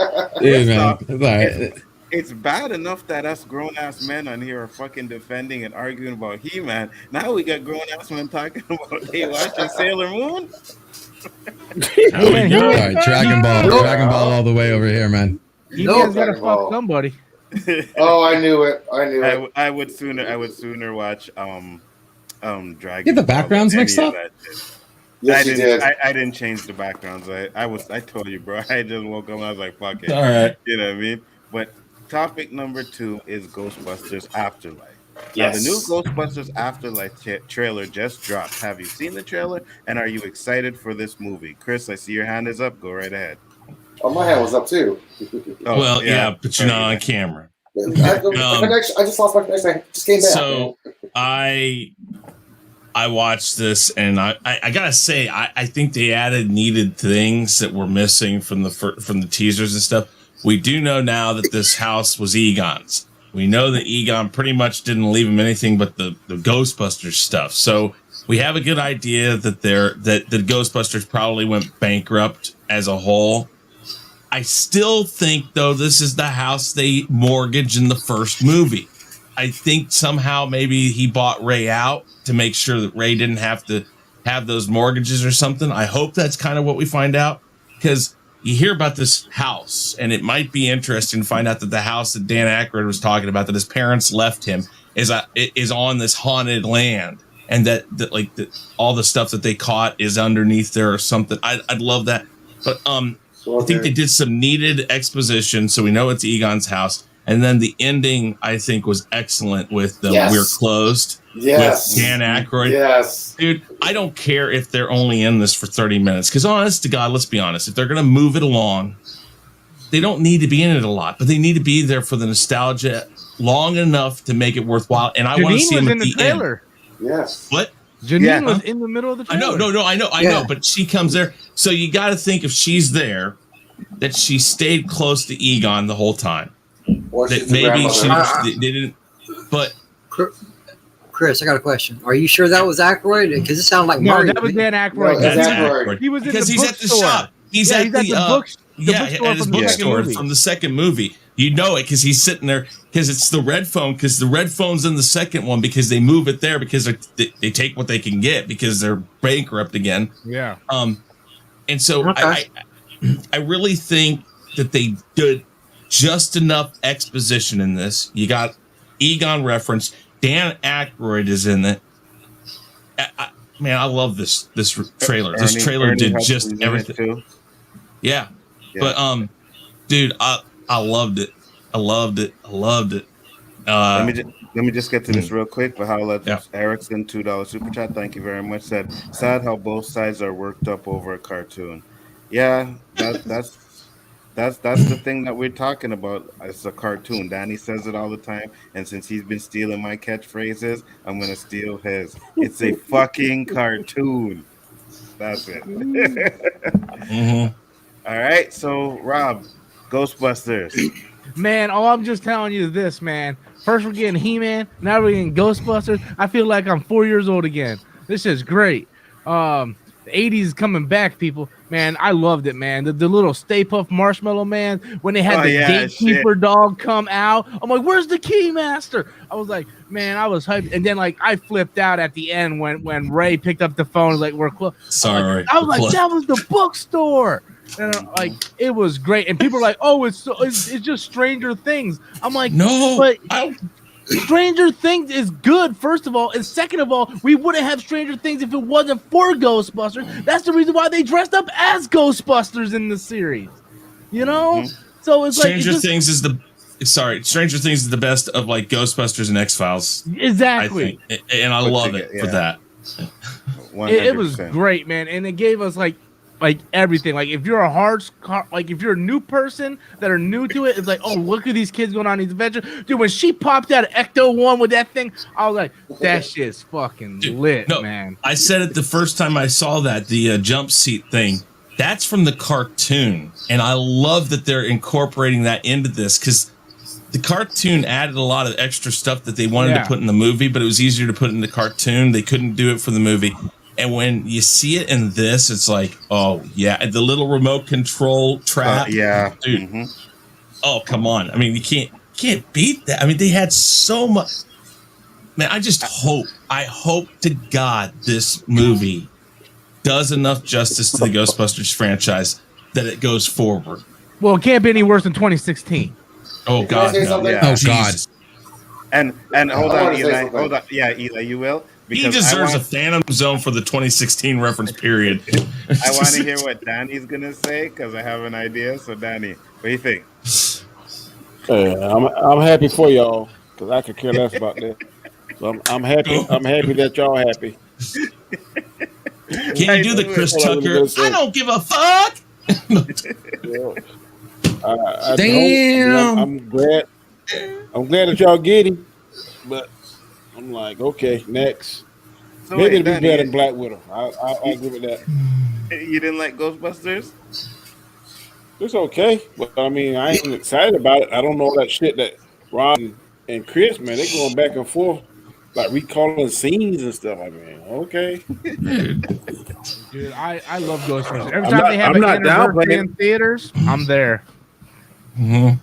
Yeah, man. It's all right. It's bad enough that us grown-ass men on here are fucking defending and arguing about He-Man. Now we got grown-ass men talking about they watching Sailor Moon. All right, Dragon Ball all the way over here, man. You guys gotta fuck somebody. Oh, I knew it. I would sooner watch Dragon. Get the backgrounds mixed up. Yes, you did. I didn't change the backgrounds. I told you, bro. I just woke up and I was like, fuck it. All right. You know what I mean? But topic number 2 is Ghostbusters Afterlife. Yes. Now, the new Ghostbusters Afterlife trailer just dropped. Have you seen the trailer? And are you excited for this movie? Chris, I see your hand is up. Go right ahead. Oh, my hand was up too. Oh, Well, yeah, but you're not on camera. I just lost my connection. I just came back. So I watched this, and I gotta say, I think they added needed things that were missing from the teasers and stuff. We do know now that this house was Egon's. We know that Egon pretty much didn't leave him anything but the Ghostbusters stuff. So we have a good idea that the Ghostbusters probably went bankrupt as a whole. I still think, though, this is the house they mortgaged in the first movie. I think somehow maybe he bought Ray out to make sure that Ray didn't have to have those mortgages or something. I hope that's kind of what we find out, because you hear about this house, and it might be interesting to find out that the house that Dan Aykroyd was talking about, that his parents left him, is on this haunted land, and that all the stuff that they caught is underneath there or something. I'd love that, but I think they did some needed exposition, so we know it's Egon's house. And then the ending, I think, was excellent with the We're Closed. Yes. With Dan Aykroyd. Yes. Dude, I don't care if they're only in this for 30 minutes. Because honest to God, let's be honest. If they're going to move it along, they don't need to be in it a lot. But they need to be there for the nostalgia long enough to make it worthwhile. And I want to see them at the trailer. End. Yes. What? Janine was in the middle of the trailer. I know. But she comes there. So you got to think, if she's there, that she stayed close to Egon the whole time. Or that maybe they didn't. But Chris, I got a question. Are you sure that was Aykroyd? Because it sounded like Mario. That was Dan Aykroyd. No, that's Aykroyd. He was in because the he's at the shop. He's at the bookstore at his bookstore from the second movie. You know it because he's sitting there, because it's the red phone, because the red phone's in the second one, because they move it there because they take what they can get because they're bankrupt again. Yeah. And so okay. I really think that they did just enough exposition in this. You got Egon reference. Dan Aykroyd is in it. Man, I love this trailer. This trailer did just everything. Yeah. But dude, I loved it. I loved it. Let me just get to this real quick. But Erickson, $2 super chat. Thank you very much. Said, sad how both sides are worked up over a cartoon. Yeah, that's the thing that we're talking about. It's a cartoon. Danny says it all the time, and since he's been stealing my catchphrases, I'm gonna steal his. It's a fucking cartoon. That's it. Mm-hmm. All right, so Rob, Ghostbusters. Man, all I'm just telling you is this, man. First we're getting He-Man, now we're getting Ghostbusters. I feel like I'm 4 years old again. This is great. The 80s is coming back, people. Man, I loved it, man. The little Stay Puft Marshmallow Man, when they had the gatekeeper dog come out. I'm like, where's the Keymaster? I was like, man, I was hyped. And then, like, I flipped out at the end when Ray picked up the phone. Like, we're close. Sorry. I was like, that was the bookstore. And like, it was great. And people are like, oh, it's just Stranger Things. I'm like, no, but Stranger Things is good, first of all, and second of all, we wouldn't have Stranger Things if it wasn't for Ghostbusters. That's the reason why they dressed up as Ghostbusters in the series. You know? So it's Stranger Things is the best of like Ghostbusters and X-Files. Exactly. And I love it for that. It was great, man. And it gave us like everything. Like if you're if you're a new person that are new to it, it's like, oh, look at these kids going on these adventures. Dude, when she popped out of Ecto 1 with that thing, I was like, that shit's fucking lit, man. I said it the first time I saw that, the jump seat thing. That's from the cartoon. And I love that they're incorporating that into this because the cartoon added a lot of extra stuff that they wanted to put in the movie, but it was easier to put in the cartoon. They couldn't do it for the movie. And when you see it in this, it's like, oh, yeah, the little remote control trap. Dude. Oh, come on. I mean, you can't beat that. I mean, they had so much. Man, I hope to God this movie does enough justice to the Ghostbusters franchise that it goes forward. Well, it can't be any worse than 2016. Oh, God. No. Yeah. Oh, God. And hold on, Eli. Hold on. Yeah, Eli, you will. He deserves a Phantom Zone for the 2016 reference period. I want to hear what Danny's going to say because I have an idea. So, Danny, what do you think? I'm happy for y'all because I could care less about that. So I'm happy. I'm happy that y'all happy. Can you do the Chris Tucker? I don't give a fuck. Damn. I'm glad that y'all get him, but I'm like, okay, next. So maybe it'll be Danny, better than Black Widow. I'll agree with that. You didn't like Ghostbusters? It's okay, but I mean, I ain't excited about it. I don't know that shit that Ron and Chris, man, they going back and forth, like recalling scenes and stuff. I mean, okay. Dude, I love Ghostbusters. Every time they have an anniversary in theaters, I'm there. Mm-hmm.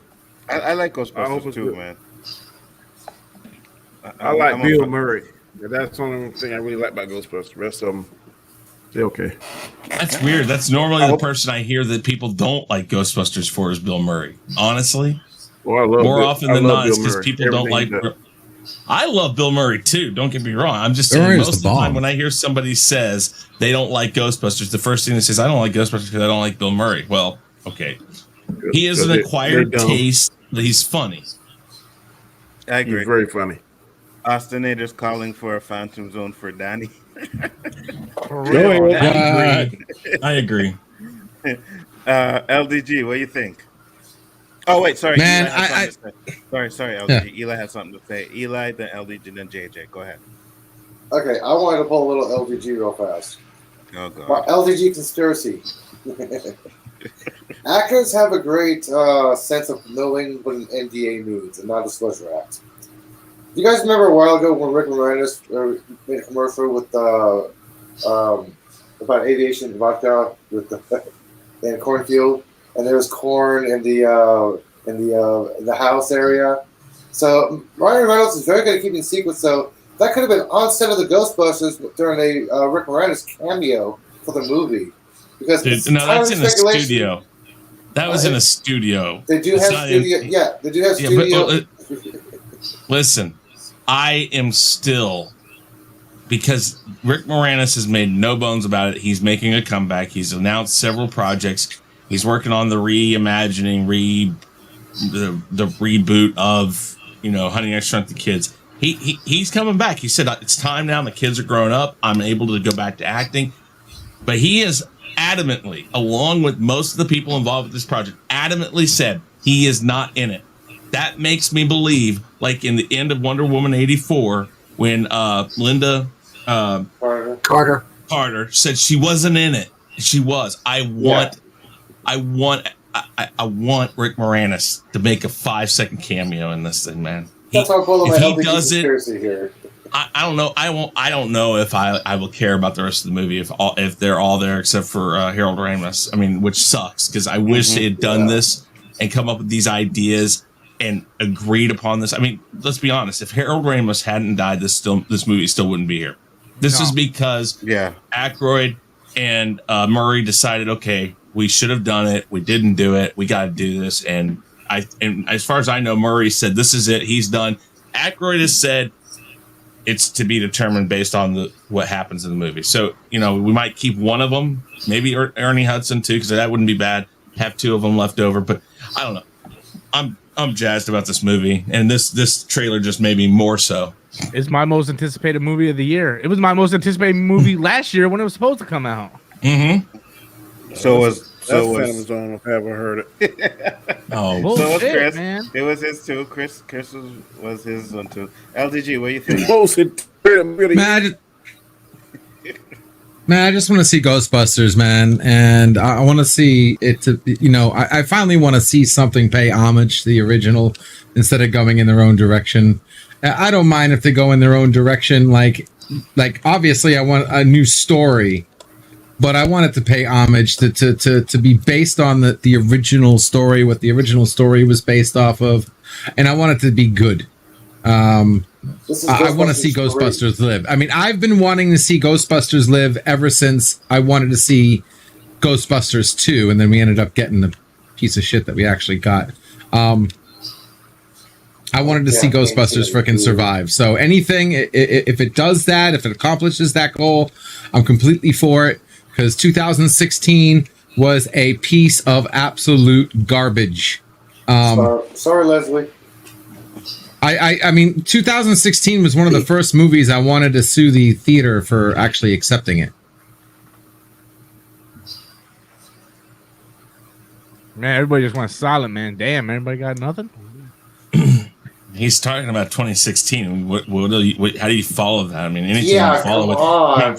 I like Ghostbusters too, man. I like Bill Murray. That's the only thing I really like about Ghostbusters. The rest of them, they're okay. That's weird. That's normally the person I hear that people don't like Ghostbusters for is Bill Murray. Honestly, more often than not, it's because people don't like. I love Bill Murray too. Don't get me wrong. I'm just saying most of the time when I hear somebody says they don't like Ghostbusters, the first thing they say is I don't like Ghostbusters because I don't like Bill Murray. Well, okay, he is an acquired taste. He's funny. I agree. He's very funny. Austinator's calling for a Phantom Zone for Danny. I agree. LDG, what do you think? Oh wait, sorry, man. Sorry, LDG. Yeah. Eli has something to say. Eli, then LDG, then JJ. Go ahead. Okay, I wanted to pull a little LDG real fast. Oh god. LDG conspiracy. Actors have a great sense of knowing what an NDA means, a non-disclosure act. Do you guys remember a while ago when Rick Moranis made a commercial with about aviation vodka with in cornfield, and there was corn in the house area. So Ryan Reynolds is very good at keeping secrets. So that could have been on set of the Ghostbusters during a Rick Moranis cameo for the movie. Because that's in a studio. That was in a studio. They do have studio. They do have studio. Listen, I am still, because Rick Moranis has made no bones about it. He's making a comeback. He's announced several projects. He's working on the reimagining, the reboot of Honey, I Shrunk the Kids. He's coming back. He said it's time now. My kids are grown up. I'm able to go back to acting. But he is adamantly, along with most of the people involved with this project, adamantly said he is not in it. That makes me believe, like in the end of Wonder Woman 84, when Linda Carter said she wasn't in it. She was. I want I want Rick Moranis to make a 5-second cameo in this thing, man. That's how cool if my he does it, here. I don't know. I don't know if I will care about the rest of the movie if they're all there except for Harold Ramis. I mean, which sucks because I wish they had done this and come up with these ideas and agreed upon this. I mean, let's be honest. If Harold Ramis hadn't died, this movie still wouldn't be here. This is because Aykroyd and Murray decided, okay, we should have done it. We didn't do it. We got to do this. And as far as I know, Murray said, this is it. He's done. Aykroyd has said it's to be determined based on what happens in the movie. So, we might keep one of them, maybe Ernie Hudson too, because that wouldn't be bad. Have two of them left over, but I don't know. I'm jazzed about this movie, and this trailer just made me more so. It's my most anticipated movie of the year. It was my most anticipated movie last year when it was supposed to come out. Mm-hmm. So was Phantom Zone. If I ever heard it. Oh, so was Chris. Man. It was his too. Chris was his one too. LDG, what do you think? Man, I just want to see Ghostbusters, man, and I want to see it to, I finally want to see something pay homage to the original instead of going in their own direction. I don't mind if they go in their own direction, like obviously I want a new story, but I want it to pay homage to be based on the original story, what the original story was based off of, and I want it to be good. I want to see Ghostbusters live. I mean, I've been wanting to see Ghostbusters live ever since I wanted to see Ghostbusters 2, and then we ended up getting the piece of shit that we actually got. I wanted to see Ghostbusters freaking survive. So anything, if it does that, if it accomplishes that goal, I'm completely for it, because 2016 was a piece of absolute garbage. Sorry, Leslie. I mean, 2016 was one of the first movies I wanted to sue the theater for actually accepting it. Man, everybody just went silent, man. Damn, everybody got nothing? He's talking about 2016. What how do you follow that? I mean, anything Yeah, you follow come on. I mean,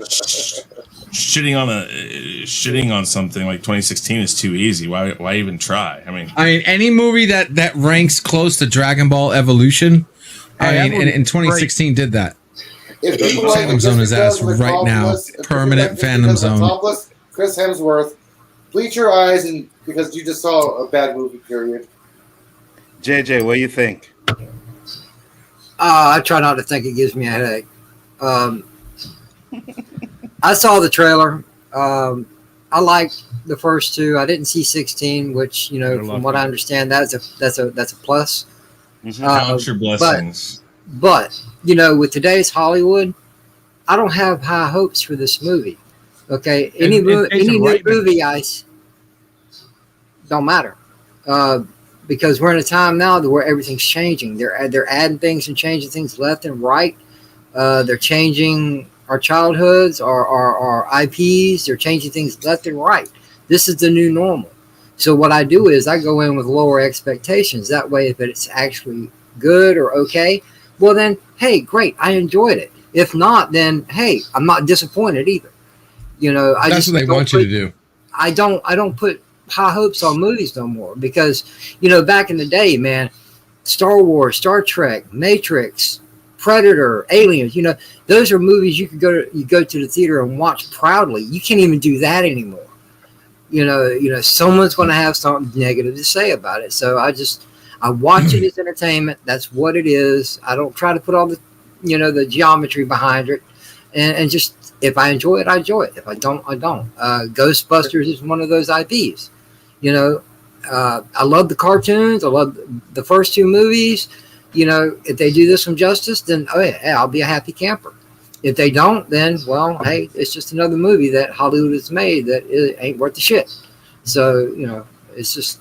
shitting on something like 2016 is too easy. Why even try? I mean, any movie that ranks close to Dragon Ball Evolution, in 2016 did that. If people Phantom Zone his ass right now. Permanent Phantom Zone. Chris Hemsworth, bleach your eyes, and because you just saw a bad movie. Period. JJ, what do you think? I try not to think. It gives me a headache. I saw the trailer. I liked the first two. I didn't see 16, which from what I understand, that's a plus. Count your blessings. But with today's Hollywood, I don't have high hopes for this movie. Okay, any new movie, don't matter. Because we're in a time now where everything's changing. They're adding things and changing things left and right. They're changing our childhoods, our IPs. They're changing things left and right. This is the new normal. So what I do is I go in with lower expectations. That way, if it's actually good or okay, well then, hey, great, I enjoyed it. If not, then hey, I'm not disappointed either. That's what they want you to do. I don't put high hopes on movies no more because back in the day, man, Star Wars, Star Trek, Matrix, Predator, Aliens, those are movies you go to the theater and watch proudly. You can't even do that anymore. Someone's going to have something negative to say about it. So I watch it as entertainment. That's what it is. I don't try to put all the the geometry behind it, and just if I enjoy it, I enjoy it. If I don't, I don't. Ghostbusters is one of those IPs. I love the cartoons. I love the first two movies. If they do this one justice, then I'll be a happy camper. If they don't, then well, hey, it's just another movie that Hollywood has made that it ain't worth the shit. So it's just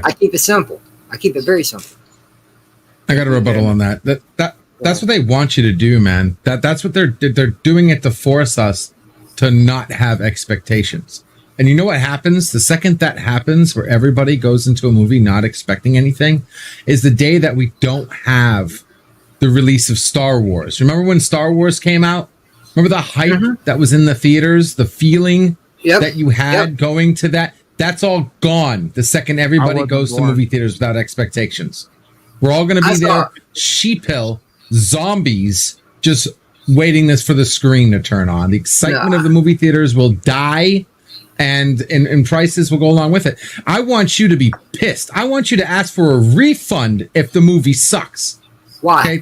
I keep it simple. I keep it very simple. I got a rebuttal on that. That's what they want you to do, man. That's what they're doing it to force us to not have expectations. And you know what happens? The second that happens, where everybody goes into a movie not expecting anything, is the day that we don't have the release of Star Wars. Remember when Star Wars came out? Remember the hype that was in the theaters, the feeling that you had going to that? That's all gone the second everybody goes to movie theaters without expectations. We're all going to be there, sheep hill, zombies, just waiting for the screen to turn on. The excitement of the movie theaters will die, and prices will go along with it. I want you to be pissed. I want you to ask for a refund if the movie sucks. Why? Okay,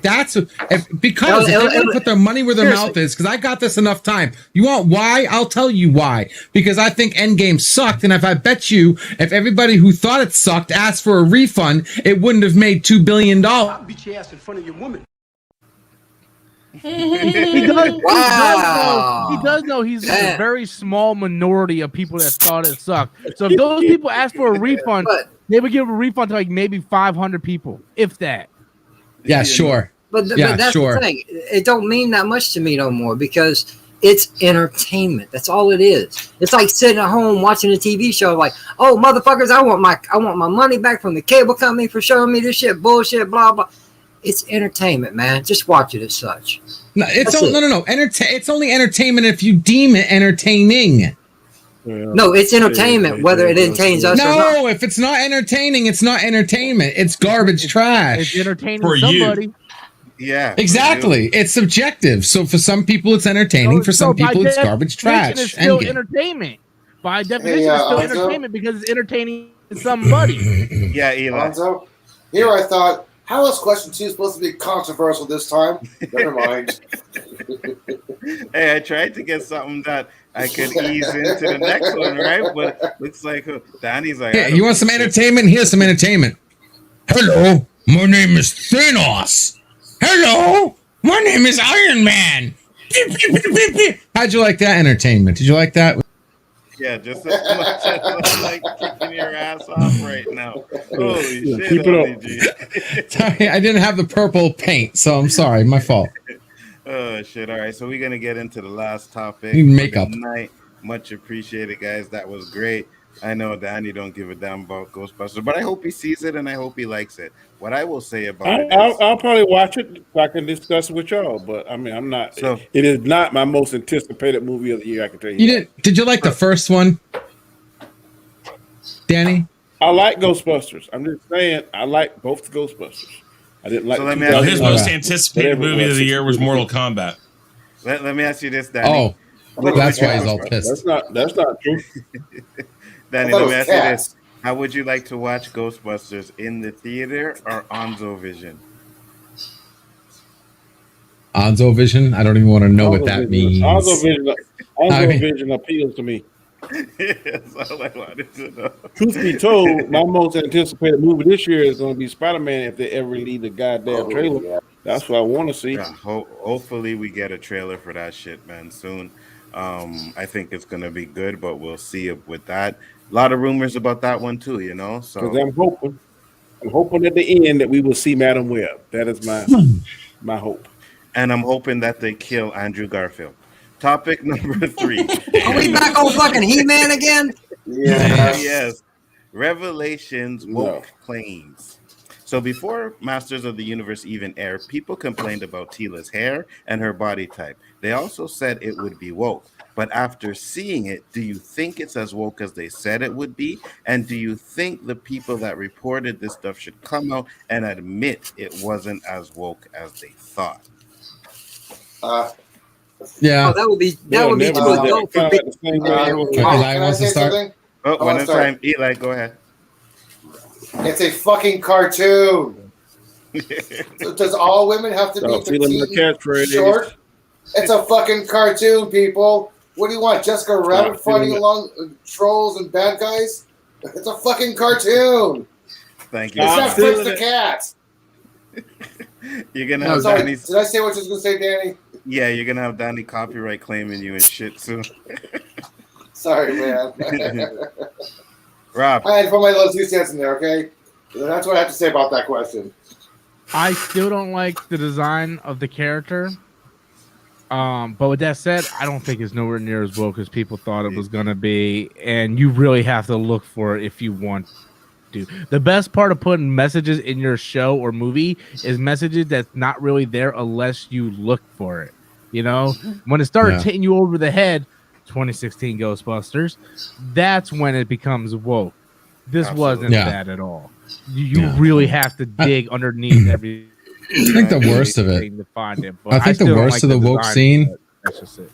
because if they put their money where their mouth is, because I got this enough time. You want why? I'll tell you why. Because I think Endgame sucked, and if I bet you, if everybody who thought it sucked asked for a refund, it wouldn't have made $2 billion. I'll beat your ass in front of your woman. He does know he's in a very small minority of people that thought it sucked. So if those people asked for a refund, they would give a refund to like maybe 500 people, if that. Yeah, sure. But that's the thing. It don't mean that much to me no more because it's entertainment. That's all it is. It's like sitting at home watching a TV show like, oh, motherfuckers, I want my money back from the cable company for showing me this shit, bullshit, blah, blah. It's entertainment, man. Just watch it as such. No, no. It's only entertainment if you deem it entertaining. No, it's entertainment, whether it entertains us or not. No, if it's not entertaining, it's not entertainment. It's garbage trash. It's entertaining For somebody. you. Yeah. Exactly. It's subjective. So for some people, it's entertaining. For some people, it's garbage trash. It's still entertainment. By definition, it's still entertainment because it's entertaining somebody. Yeah, Eli. Alonzo, here I thought, how is question 2 supposed to be controversial this time? Never mind. Hey, I tried to get something that I could ease into the next one, right? But looks like Danny's like, hey, you want some entertainment? Here's some entertainment. Hello, my name is Thanos. Hello, my name is Iron Man. How'd you like that entertainment? Did you like that? Yeah, just as much as I'm like kicking your ass off right now. Holy shit. Keep it up. Sorry, I didn't have the purple paint, so I'm sorry. My fault. Oh, shit. All right, so we're going to get into the last topic. Makeup. Tonight. Much appreciated, guys. That was great. I know Danny don't give a damn about Ghostbusters, but I hope he sees it and I hope he likes it. What I will say about it is, I'll probably watch it so I can discuss it with y'all. But I mean, I'm not. So, it is not my most anticipated movie of the year. I can tell you. Did you like the first one, Danny? I like Ghostbusters. I'm just saying, I like both the Ghostbusters. I didn't like. So let me Well, ask his you- most anticipated movie of the year was Mortal Kombat. Let me ask you this, Danny. Oh, that's why he's all pissed. That's not true. Danny, I thought let it me was ask you cats. this. How would you like to watch Ghostbusters, in the theater or Onzo Vision? Onzo Vision? I don't even want to know what that means. Onzo Vision appeals to me. That's all I wanted to know. Truth be told, my most anticipated movie this year is going to be Spider-Man if they ever release the goddamn trailer. yeah. That's what I want to see. Yeah, hopefully we get a trailer for that shit, man, soon. I think it's gonna be good, but we'll see with that. A lot of rumors about that one too, you know. So Because I'm hoping at the end that we will see Madam Web. That is my hope. and I'm hoping that they kill Andrew Garfield. Topic number 3. Are we back on fucking He-Man again? Yeah. Yes. Revelations woke claims. So before Masters of the Universe even aired, people complained about Tila's hair and her body type. They also said it would be woke. But after seeing it, do you think it's as woke as they said it would be? And do you think the people that reported this stuff should come out and admit it wasn't as woke as they thought? Yeah. Oh, that would be too adult for people. Eli wants to start. Something? Oh, one at a time. Eli, go ahead. It's a fucking cartoon. So does all women have to be petite, short? It's a fucking cartoon, people. What do you want? Jessica Rabbit fighting along trolls and bad guys? It's a fucking cartoon. Thank you. It's not Fritz the Cat. You're gonna have Sorry, Danny. did I say what you was gonna say, Danny? Yeah, you're gonna have Danny copyright claiming you and shit soon. Sorry, man. Rob, I had to put my little 2 cents in there, okay? That's what I have to say about that question. I still don't like the design of the character. But with that said, I don't think it's nowhere near as woke as people thought it was gonna be, and you really have to look for it if you want to. The best part of putting messages in your show or movie is messages that's not really there unless you look for it. You know, when it started hitting you over the head, 2016 Ghostbusters, that's when it becomes woke. This wasn't that at all. You really have to dig underneath every. I think the worst of it. To find it, I think the worst of the woke scene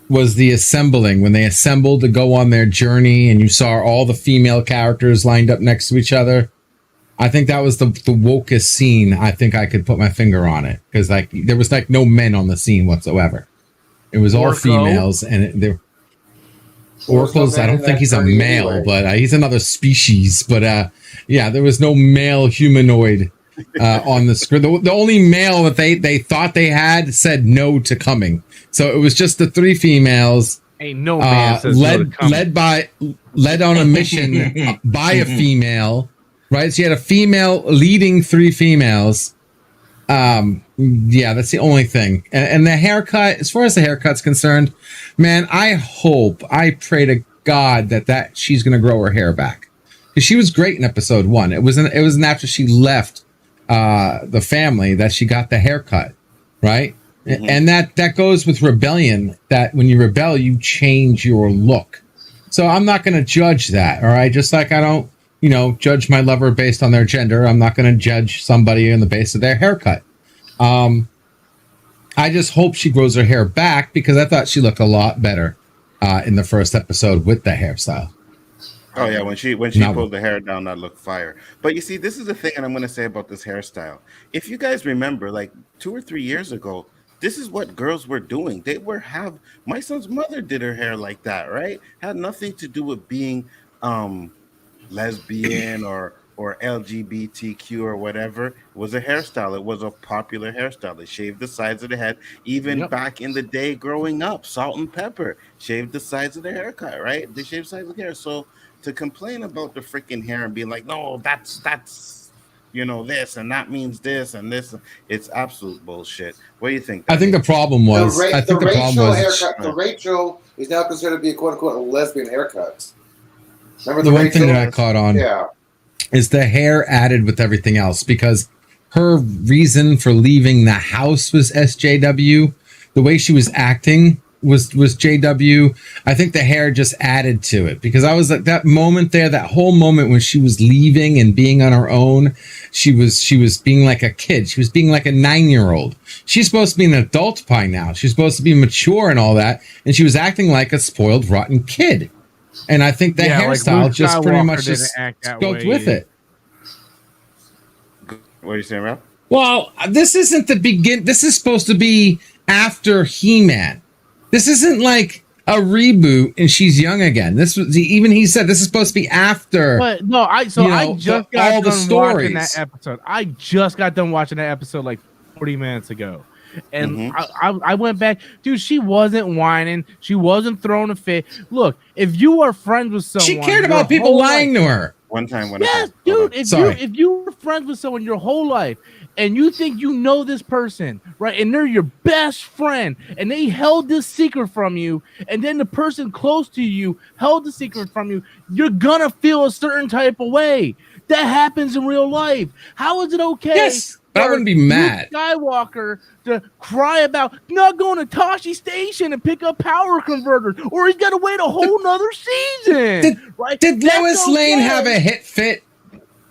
was the assembling, when they assembled to go on their journey and you saw all the female characters lined up next to each other. I think that was the wokest scene. I think I could put my finger on it, because like there was like no men on the scene whatsoever. It was all females, and Oracle's. I don't think he's a male, but he's another species. But yeah, there was no male humanoid on the screen. The only male that they thought they had said no to coming. So it was just the three females. Ain't no man says led on a mission by a female. Right, so you had a female leading three females. Yeah, that's the only thing. And the haircut, as far as the haircut's concerned, man, I pray to God that she's going to grow her hair back, because she was great in episode 1. It wasn't after she left the family that she got the haircut, right? Mm-hmm. And that goes with rebellion. That when you rebel, you change your look. So I'm not going to judge that. All right, just like I don't. Judge my lover based on their gender. I'm not going to judge somebody on the base of their haircut. I just hope she grows her hair back, because I thought she looked a lot better in the first episode with the hairstyle. Oh yeah, when she pulled the hair down, that looked fire. But you see, this is the thing that I'm going to say about this hairstyle. If you guys remember, like 2 or 3 years ago, this is what girls were doing. My son's mother did her hair like that, right? Had nothing to do with being lesbian or LGBTQ or whatever. It was a hairstyle. It was a popular hairstyle. They shaved the sides of the head. Even back in the day growing up, Salt and Pepper shaved the sides of their haircut, right? They shaved sides of the hair. So to complain about the freaking hair and being like, no, that's this, and that means this and this, it's absolute bullshit. What do you think? I think the problem was the Rachel is now considered to be a quote unquote lesbian haircut. Remember the one thing that I caught on is the hair added with everything else, because her reason for leaving the house was SJW. The way she was acting was JW. I think the hair just added to it, because I was like, that moment there, that whole moment when she was leaving and being on her own, she was being like a kid. She was being like a 9-year-old. She's supposed to be an adult by now. She's supposed to be mature and all that. And she was acting like a spoiled, rotten kid. And I think the hairstyle like just pretty much just goes with it. What are you saying, Ralph? Well, this isn't the begin. This is supposed to be after He-Man. This isn't like a reboot and she's young again. This was even he said this is supposed to be after. But no, I just got done watching that episode. I just got done watching that episode like 40 minutes ago. And I went back, dude. She wasn't whining. She wasn't throwing a fit. Look, if you are friends with someone, she cared about people lying to her. One time, dude. If you were friends with someone your whole life, and you think you know this person, right, and they're your best friend, and they held this secret from you, and then the person close to you held the secret from you, you're gonna feel a certain type of way. That happens in real life. How is it okay? Yes. But I wouldn't be mad. Skywalker to cry about not going to Tashi Station and pick up power converters, or he's got to wait a whole nother season. Did Lois Lane have a hit fit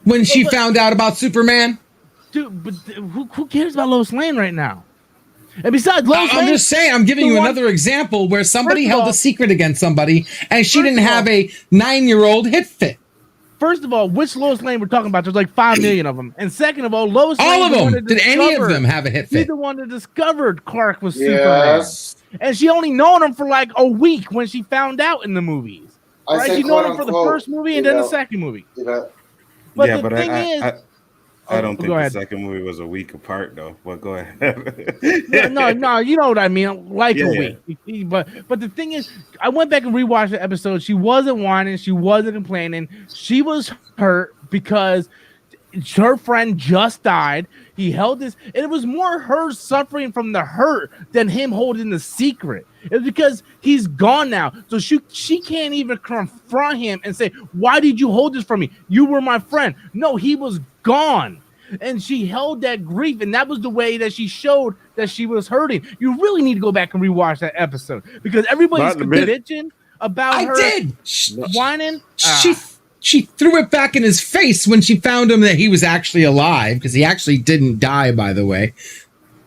when she found out about Superman? Dude, but who cares about Lois Lane right now? And besides, Lois Lane, I'm just saying, I'm giving you another example where somebody held a secret against somebody, and she didn't have a 9-year-old hit fit. First of all, which Lois Lane we're talking about? There's like 5 million of them. And second of all, Lois Lane. All of them. Did any of them have a hit fit? She's the one that discovered Clark was Superman. And she only known him for like a week when she found out in the movies. She known him for the first movie and then the second movie. But the thing is, I don't think the second movie was a week apart, though. But go ahead. no, you know what I mean, like a week. But the thing is, I went back and rewatched the episode. She wasn't whining. She wasn't complaining. She was hurt because her friend just died. He held this, and it was more her suffering from the hurt than him holding the secret. It's because he's gone now, so she can't even confront him and say, "Why did you hold this from me? You were my friend." No, he was gone, and she held that grief, and that was the way that she showed that she was hurting. You really need to go back and rewatch that episode because everybody's bitching about I her did. whining? She threw it back in his face when she found him that he was actually alive, because he actually didn't die, by the way.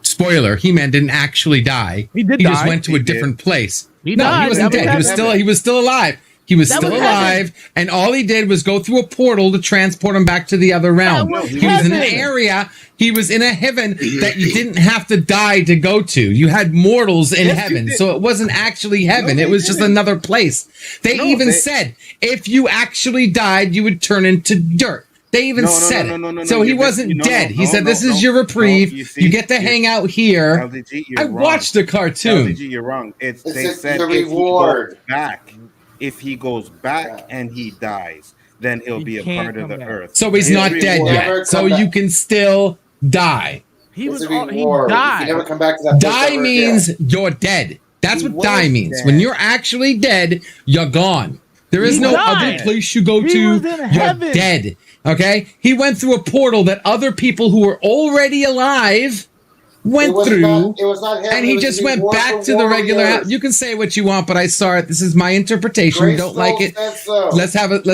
Spoiler, He-Man didn't actually die. He did He just die. went to a different place. He No, died. he wasn't That was dead. He was still alive. He was still alive, and all he did was go through a portal to transport him back to the other realm. He was in an area, he was in a heaven that you didn't have to die to go to. You had mortals in heaven, so it wasn't actually heaven. It was just another place. They even said, if you actually died, you would turn into dirt. They even said it. So he wasn't dead. He said, this is your reprieve. You get to hang out here. LDG, I watched the cartoon. LDG, you're wrong. They said the reward. If he goes back and he dies, then he'll be a part of the earth. So he's not dead yet. So you can still die. He It's was a all, he reward. died. You can never come back to that place Die ever means again. you're dead. That's He what die was means. dead. When you're actually dead, you're gone. There is He no died. other place you go He to. was in You're heaven. dead. Okay? He went through a portal that other people who were already alive went through. It was not heaven, And it he was just the went reward back for to the regular warriors. house. You can say what you want, but I saw it. This is my interpretation. Grace Don't like it. said so. Let's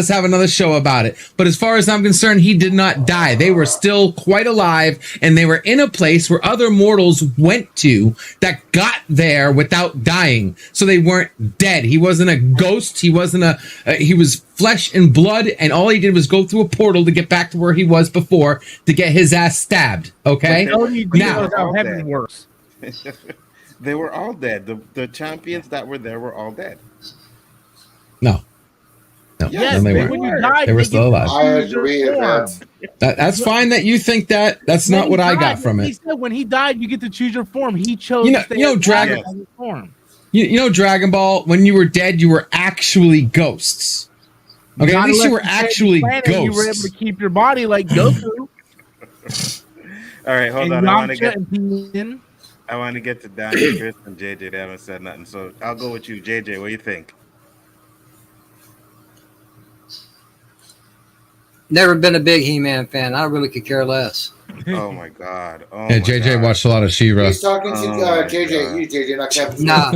have another show about it. But as far as I'm concerned, he did not die. They were still quite alive, and they were in a place where other mortals went to that got there without dying. So they weren't dead. He wasn't a ghost. He wasn't he was flesh and blood, and all he did was go through a portal to get back to where he was before to get his ass stabbed. Okay? Now, how heaven works. They were all dead. The champions that were there were all dead. No. Yes, no, they when you weren't. die, They were you still get alive. I agree with that. That's fine that you think that. That's When not he what I died, got from He it. said when he died, you get to choose your form. He chose You know- to stay you know, alive Dragon- as his form. You know Dragon Ball, when you were dead, you were actually ghosts. Okay, Not at least you unless were stayed on the actually planet, You were able ghosts. to keep your body like Goku. All right, hold and on. Yamcha and Tien. I want to get to Danny, Chris, and JJ. They haven't said nothing, so I'll go with you, JJ. What do you think? Never been a big He-Man fan. I really could care less. Oh my God! Oh Yeah, my JJ God. watched a lot of She-Ra. He's talking to Oh my JJ. God. You, JJ, not Captain. Nah,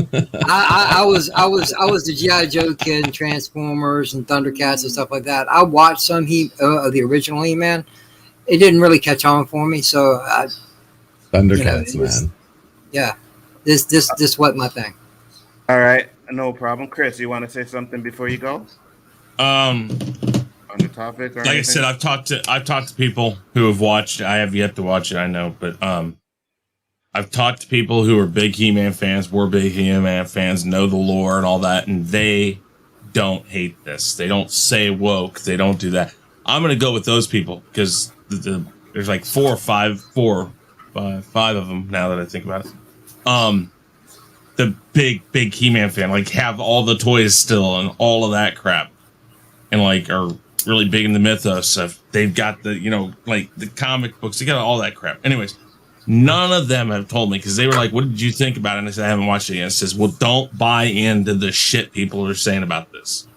I was the G.I. Joe kid and Transformers and Thundercats and stuff like that. I watched some of the original He-Man. It didn't really catch on for me, so Thundercats, it was- man. yeah, this wasn't my thing. All right, no problem. Chris, you want to say something before you go on the topic? Or Like I anything? said, I've talked to people who have watched. I have yet to watch it, I know, but I've talked to people who are big He-Man fans, were big He-Man fans, know the lore and all that, and they don't hate this. They don't say woke. They don't do that. I'm gonna go with those people because there's like five of them now that I think about it. The big He-Man fan, like have all the toys still and all of that crap, and like are really big in the mythos of they've got the like the comic books, they got all that crap. Anyways, none of them have told me because they were like, "What did you think about it?" And I said, "I haven't watched it yet." It says, "Well, don't buy into the shit people are saying about this."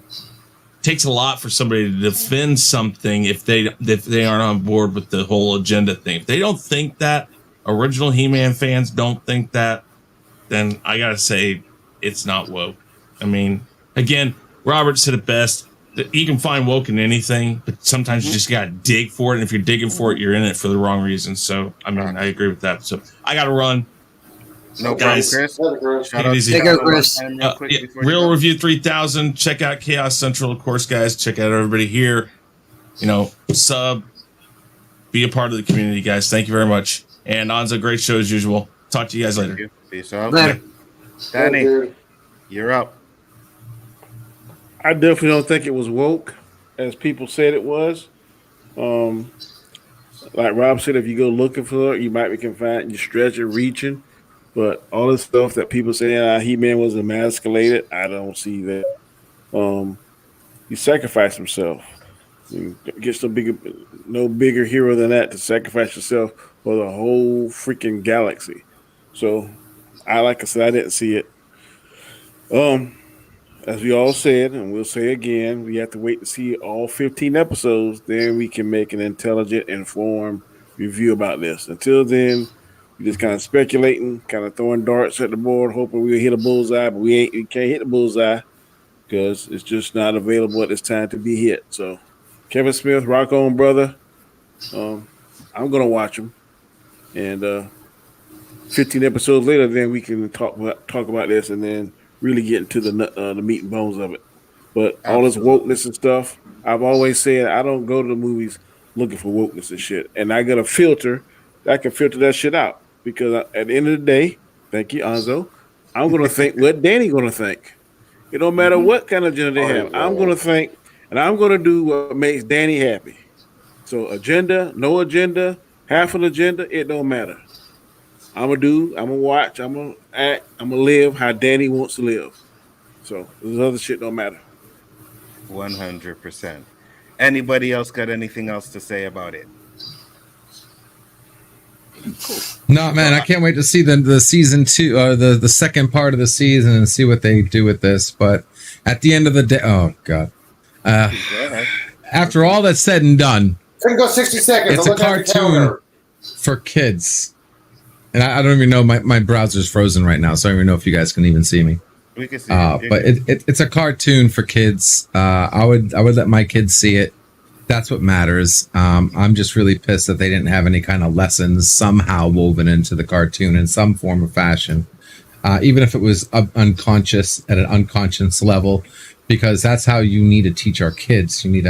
It takes a lot for somebody to defend something if they aren't on board with the whole agenda thing. If they don't think that, original He-Man fans don't think that, then I gotta say it's not woke. I mean, again, Robert said it best. You can find woke in anything, but sometimes you just gotta dig for it. And if you're digging for it, you're in it for the wrong reasons. So, I mean, I agree with that. So, I gotta run. No Guys, problem, Chris. take it easy. Take care, Chris. Real Review 3000. Check out Chaos Central, of course, guys. Check out everybody here. Sub. Be a part of the community, guys. Thank you very much. And Anza, great show as usual. Talk to you guys later. Peace out. Later. Danny, you're up. I definitely don't think it was woke, as people said it was. Like Rob said, if you go looking for it, you might be confined. You stretch it, reaching. But all the stuff that people say, He-Man was emasculated, I don't see that. He sacrificed himself. Gets no bigger hero than that to sacrifice yourself for the whole freaking galaxy. So, like I said, I didn't see it. As we all said, and we'll say again, we have to wait to see all 15 episodes. Then we can make an intelligent, informed review about this. Until then, we're just kind of speculating, kind of throwing darts at the board, hoping we'll hit a bullseye, but we can't hit the bullseye. because it's just not available at this time to be hit. So, Kevin Smith, rock on, brother. I'm gonna watch them, and 15 episodes later, then we can talk about this, and then really get into the meat and bones of it. But all this wokeness and stuff, I've always said I don't go to the movies looking for wokeness and shit, and I got a filter that can filter that shit out, because at the end of the day, thank you, Anzo, I'm gonna think what Danny gonna think. It don't matter what kind of agenda they have. I'm gonna think, and I'm gonna do what makes Danny happy. So agenda, no agenda, half an agenda, it don't matter. I'm gonna watch, I'm gonna act, I'm gonna live how Danny wants to live. So this other shit don't matter. 100%. Anybody else got anything else to say about it? No, man, I can't wait to see the season 2 or the second part of the season and see what they do with this. But at the end of the day, oh god, after all that's said and done, Couldn't go 60 seconds. it's a cartoon for kids. And I don't even know, my browser's frozen right now, so I don't even know if you guys can even see me. We can see but it's a cartoon for kids. I would let my kids see it. That's what matters. I'm just really pissed that they didn't have any kind of lessons somehow woven into the cartoon in some form or fashion, even if it was unconscious at an unconscious level, because that's how you need to teach our kids. You need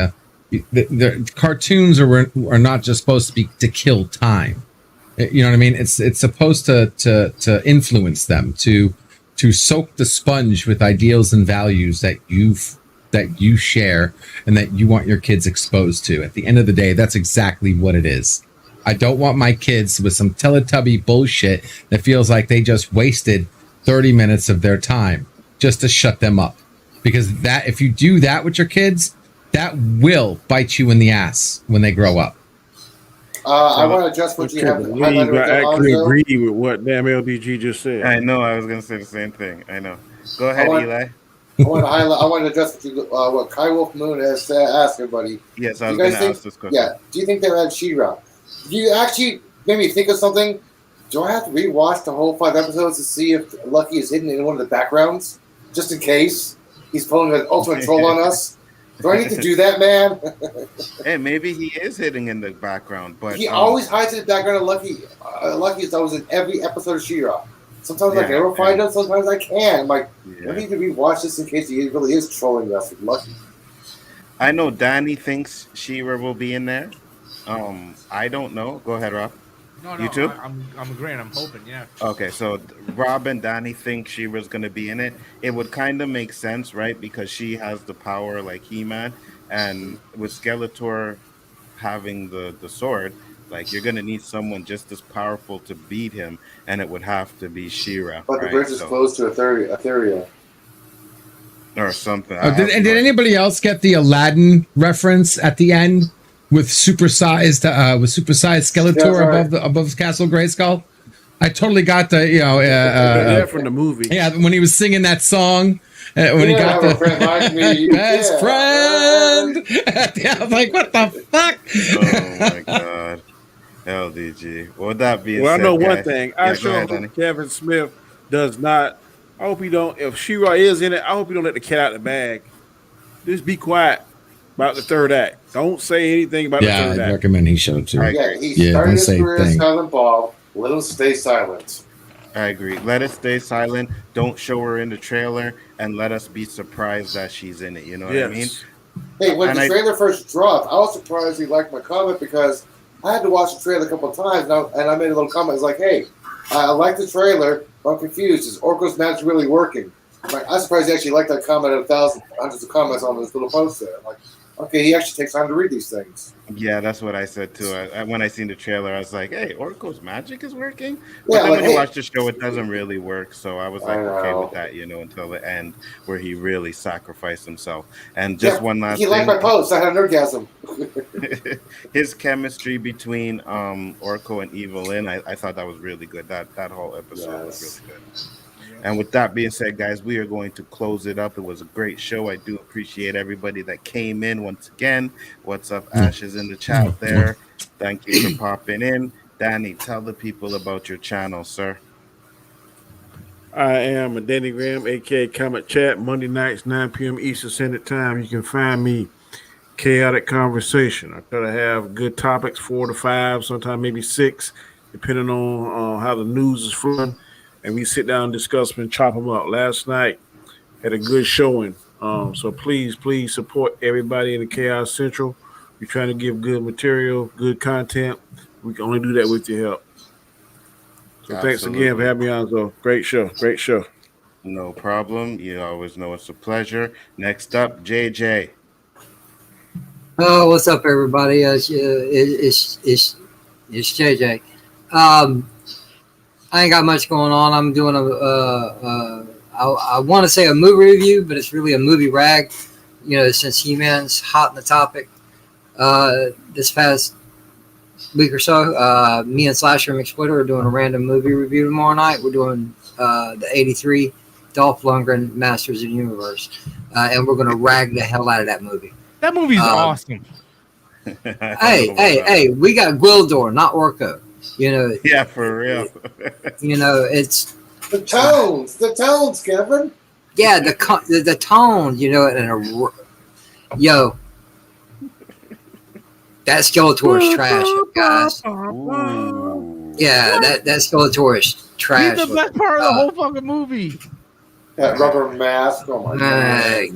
the cartoons are not just supposed to be to kill time. You know what I mean? It's supposed to influence them, to soak the sponge with ideals and values that you share and that you want your kids exposed to. At the end of the day, that's exactly what it is. I don't want my kids with some Teletubby bullshit that feels like they just wasted 30 minutes of their time just to shut them up. Because that, if you do that with your kids, that will bite you in the ass when they grow up. I want to adjust what you have highlighted. I actually agree with what damn LDG just said. I know. I was going to say the same thing. I know. Go ahead, Eli. I want to address what Kai Wolf Moon has asked everybody. Yes, I was going to ask this question. Yeah. Do you think they had She-Ra? Do you actually made me think of something? Do I have to rewatch the whole 5 episodes to see if Lucky is hidden in one of the backgrounds, just in case he's pulling an ultimate troll on us? Do I need to do that, man? Hey, maybe he is hiding in the background, but he always hides in the background of Lucky. Lucky is always in every episode of She-Ra. Sometimes I can never find out. Sometimes I can. I'm like, I need to rewatch this in case he really is trolling us with Lucky. I know Danny thinks She-Ra will be in there. I don't know. Go ahead, Rob. No, you too? I'm agreeing. I'm hoping, yeah. Okay, so Rob and Danny think She-Ra's going to be in it. It would kind of make sense, right? Because she has the power like He-Man, and with Skeletor having the sword, like, you're going to need someone just as powerful to beat him, and it would have to be She-Ra. But the bridge is closed to Etheria. Or something. Did anybody else get the Aladdin reference at the end with supersized Skeletor above Castle Grayskull? I totally got the from the movie. Yeah, when he was singing that song. When he got the best friend. Yeah, I was like, what the fuck? Oh my god. LDG. Well, that being I said, know guys, one thing. I sure hope Kevin Smith does not. I hope he don't. If She-Ra is in it, I hope he don't let the cat out of the bag. Just be quiet about the third act. Don't say anything about the third act. I recommend he should too. He started his career as Silent Bob. Let him stay silent. I agree. Let us stay silent. Don't show her in the trailer, and let us be surprised that she's in it. You know what I mean? Hey, when the trailer first dropped, I was surprised he liked my comment because I had to watch the trailer a couple of times, and I made a little comment. I was like, hey, I like the trailer, but I'm confused. Is Orko's magic really working? I'm surprised he actually liked that comment of hundreds of comments on this little post there. I'm like, okay, he actually takes time to read these things. Yeah, that's what I said too. When I seen the trailer, I was like, hey, Orko's magic is working? But then when you watch the show, it doesn't really work. So I was like, okay with that, until the end where he really sacrificed himself. And just one last thing. He liked my post. I had an orgasm. His chemistry between Orko and Evelyn, I thought that was really good. That whole episode was really good. And with that being said, guys, we are going to close it up. It was a great show. I do appreciate everybody that came in once again. What's up, Ashes in the chat there? Thank you for popping in. Danny, tell the people about your channel, sir. I am Danny Graham, aka Comix Chat, Monday nights, 9 p.m. Eastern Standard Time. You can find me Chaotic Conversation. I try to have good topics, 4 to 5, sometimes maybe 6, depending on how the news is flowing. And we sit down and discuss them and chop them up. Last night had a good showing. So please support everybody in the Chaos Central. We're trying to give good material, good content. We can only do that with your help. So thanks again for having me on. So great show. No problem. You always know it's a pleasure. Next up, JJ. Oh, what's up, everybody? It's JJ. I ain't got much going on. I'm doing I want to say a movie review, but it's really a movie rag. You know, since He-Man's hot in the topic. This past week or so, me and Slasher McSplitter are doing a random movie review tomorrow night. We're doing the 83 Dolph Lundgren Masters of the Universe, and we're going to rag the hell out of that movie. That movie's awesome. Hey, we got Gwildor, not Orko. You know. Yeah, for real. You know, it's the tones, Kevin. Yeah, the tone. You know, and yo. That Skeletor is trash, guys. Ooh. Yeah, that Skeletor is trash. He's the best part of the whole fucking movie. That rubber mask. Oh my god.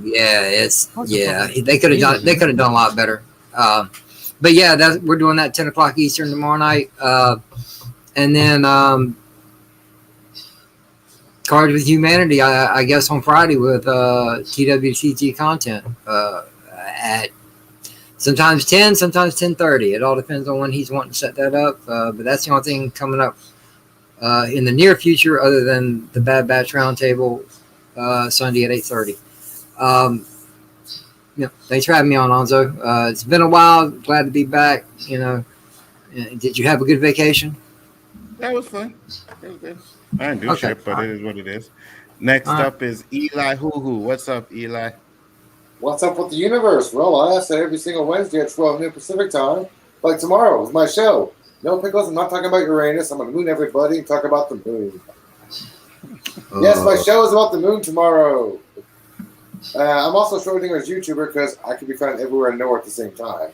They could have done a lot better. But yeah, we're doing that 10 o'clock Eastern tomorrow night, and then Cards with Humanity. I guess on Friday with TWCT content at. Sometimes 10, sometimes 10:30. It all depends on when he's wanting to set that up. But that's the only thing coming up in the near future, other than the Bad Batch Roundtable Sunday at 8:30. Thanks for having me on, Alonzo. It's been a while. Glad to be back. You know, did you have a good vacation? That was fun. It was good. I didn't do shit, but it is what it is. Next up is Elihu-Who. What's up, Eli? What's up with the universe? Well, I ask that every single Wednesday at 12 noon Pacific time. Like tomorrow is my show. No pickles. I'm not talking about Uranus. I'm going to moon everybody and talk about the moon. Yes, my show is about the moon tomorrow. I'm also Schrodinger's YouTuber because I can be found everywhere and nowhere at the same time.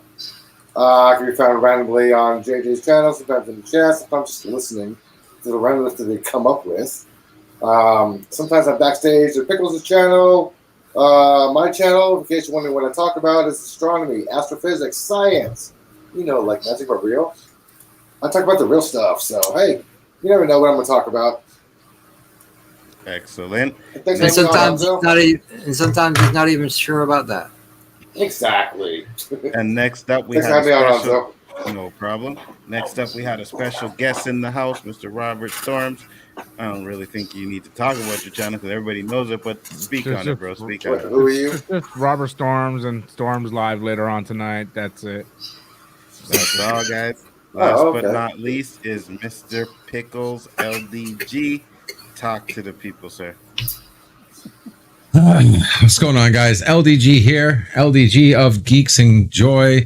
I can be found randomly on JJ's channel, sometimes in the chat, sometimes just listening to the random list that they come up with. Sometimes I'm backstage at Pickles' channel. My channel, in case you're wondering what I talk about, is astronomy, astrophysics, science. You know, like magic but real. I talk about the real stuff, so hey, you never know what I'm going to talk about. Excellent. And sometimes he's not even sure about that. Exactly. And next up, we have a special. No problem. Next up, we had a special guest in the house, Mr. Robert Storms. I don't really think you need to talk about your channel because everybody knows it, but speak on it, bro. Speak on it. Who are you? Just Robert Storms and Storms Live later on tonight. That's it. That's all, guys. Last but not least is Mr. Pickles LDG. Talk to the people, sir. What's going on, guys? LDG here. LDG of Geeks and Joy.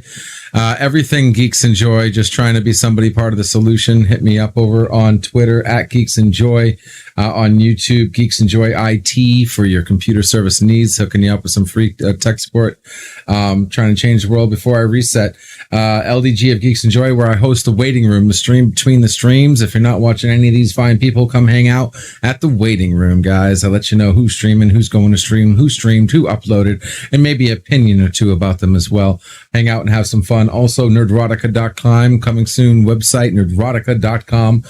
Everything Geeks and Joy. Just trying to be somebody part of the solution. Hit me up over on Twitter at Geeks and Joy. On YouTube, Geeks and Joy IT for your computer service needs. Hooking you up with some free tech support. Trying to change the world before I reset. LDG of Geeks and Joy, where I host the waiting room, the stream between the streams. If you're not watching any of these fine people, come hang out at the waiting room, guys. I'll let you know who's streaming, who's going to stream, who streamed, who uploaded, and maybe an opinion or two about them as well. Hang out and have some fun. Also, nerdrotica.com, coming soon, website, nerdrotica.com.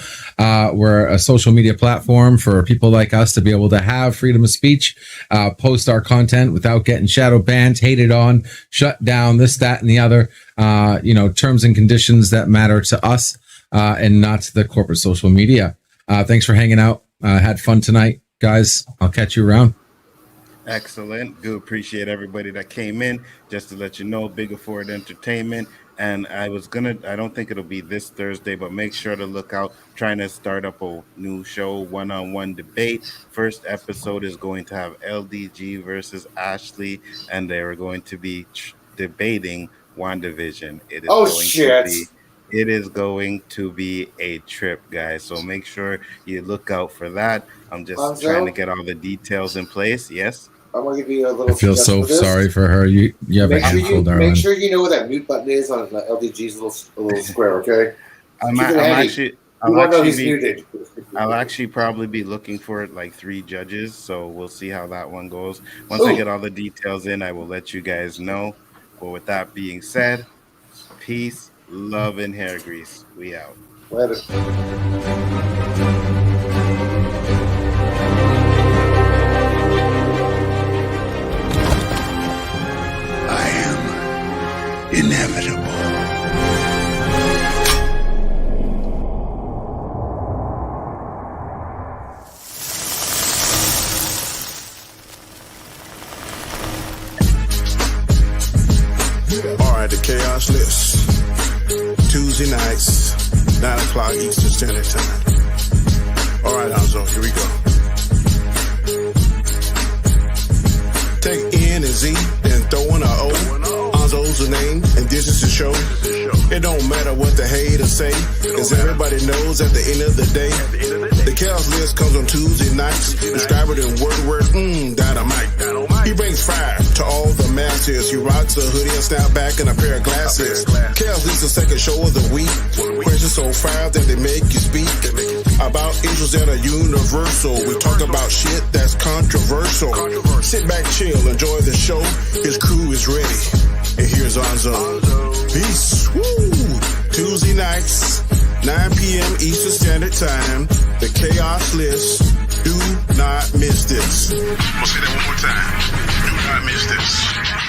We're a social media platform for people like us to be able to have freedom of speech, post our content without getting shadow banned, hated on, shut down, this, that, and the other. Terms and conditions that matter to us and not the corporate social media. Thanks for hanging out. Had fun tonight, guys. I'll catch you around. Excellent. Do appreciate everybody that came in. Just to let you know, Bigger Forward Entertainment. And I don't think it'll be this Thursday, but make sure to look out. Trying to start up a new show, one-on-one debate. First episode is going to have LDG versus Ashley, and they are going to be debating WandaVision. It is going to be It is going to be a trip, guys. So make sure you look out for that. I'm just trying to get all the details in place. Yes. I'm gonna give you a little. I feel so sorry for her. You have a handful, darling. Make sure you know where that mute button is on LDG's little square. Okay. I'll actually probably be looking for like 3 judges, so we'll see how that one goes. Once I get all the details in, I will let you guys know. But with that being said, peace, love, and hair grease. We out. Later. I am inevitable. All right, the chaos list. Tuesday nights, 9 o'clock Eastern Standard Time. All right, Anzo, here we go. Take N and Z, then throw in a O. Anzo's the name, and this is the show. It don't matter what the haters say, cause everybody knows at the end of the day, the chaos list comes on Tuesday nights. Describe it in word, dynamite. He brings fire to all the masses. He rocks a hoodie, a snapback, and a pair of glasses. Chaos list the second show of the week. Questions so fire that they make you speak about issues that are universal. We talk about shit that's controversial. Sit back, chill, enjoy the show. His crew is ready. And here's Anzo. Peace. Woo! Tuesday nights, 9 p.m. Eastern Standard Time. The Chaos List. Do not miss this. We'll say that one more time. Do not miss this.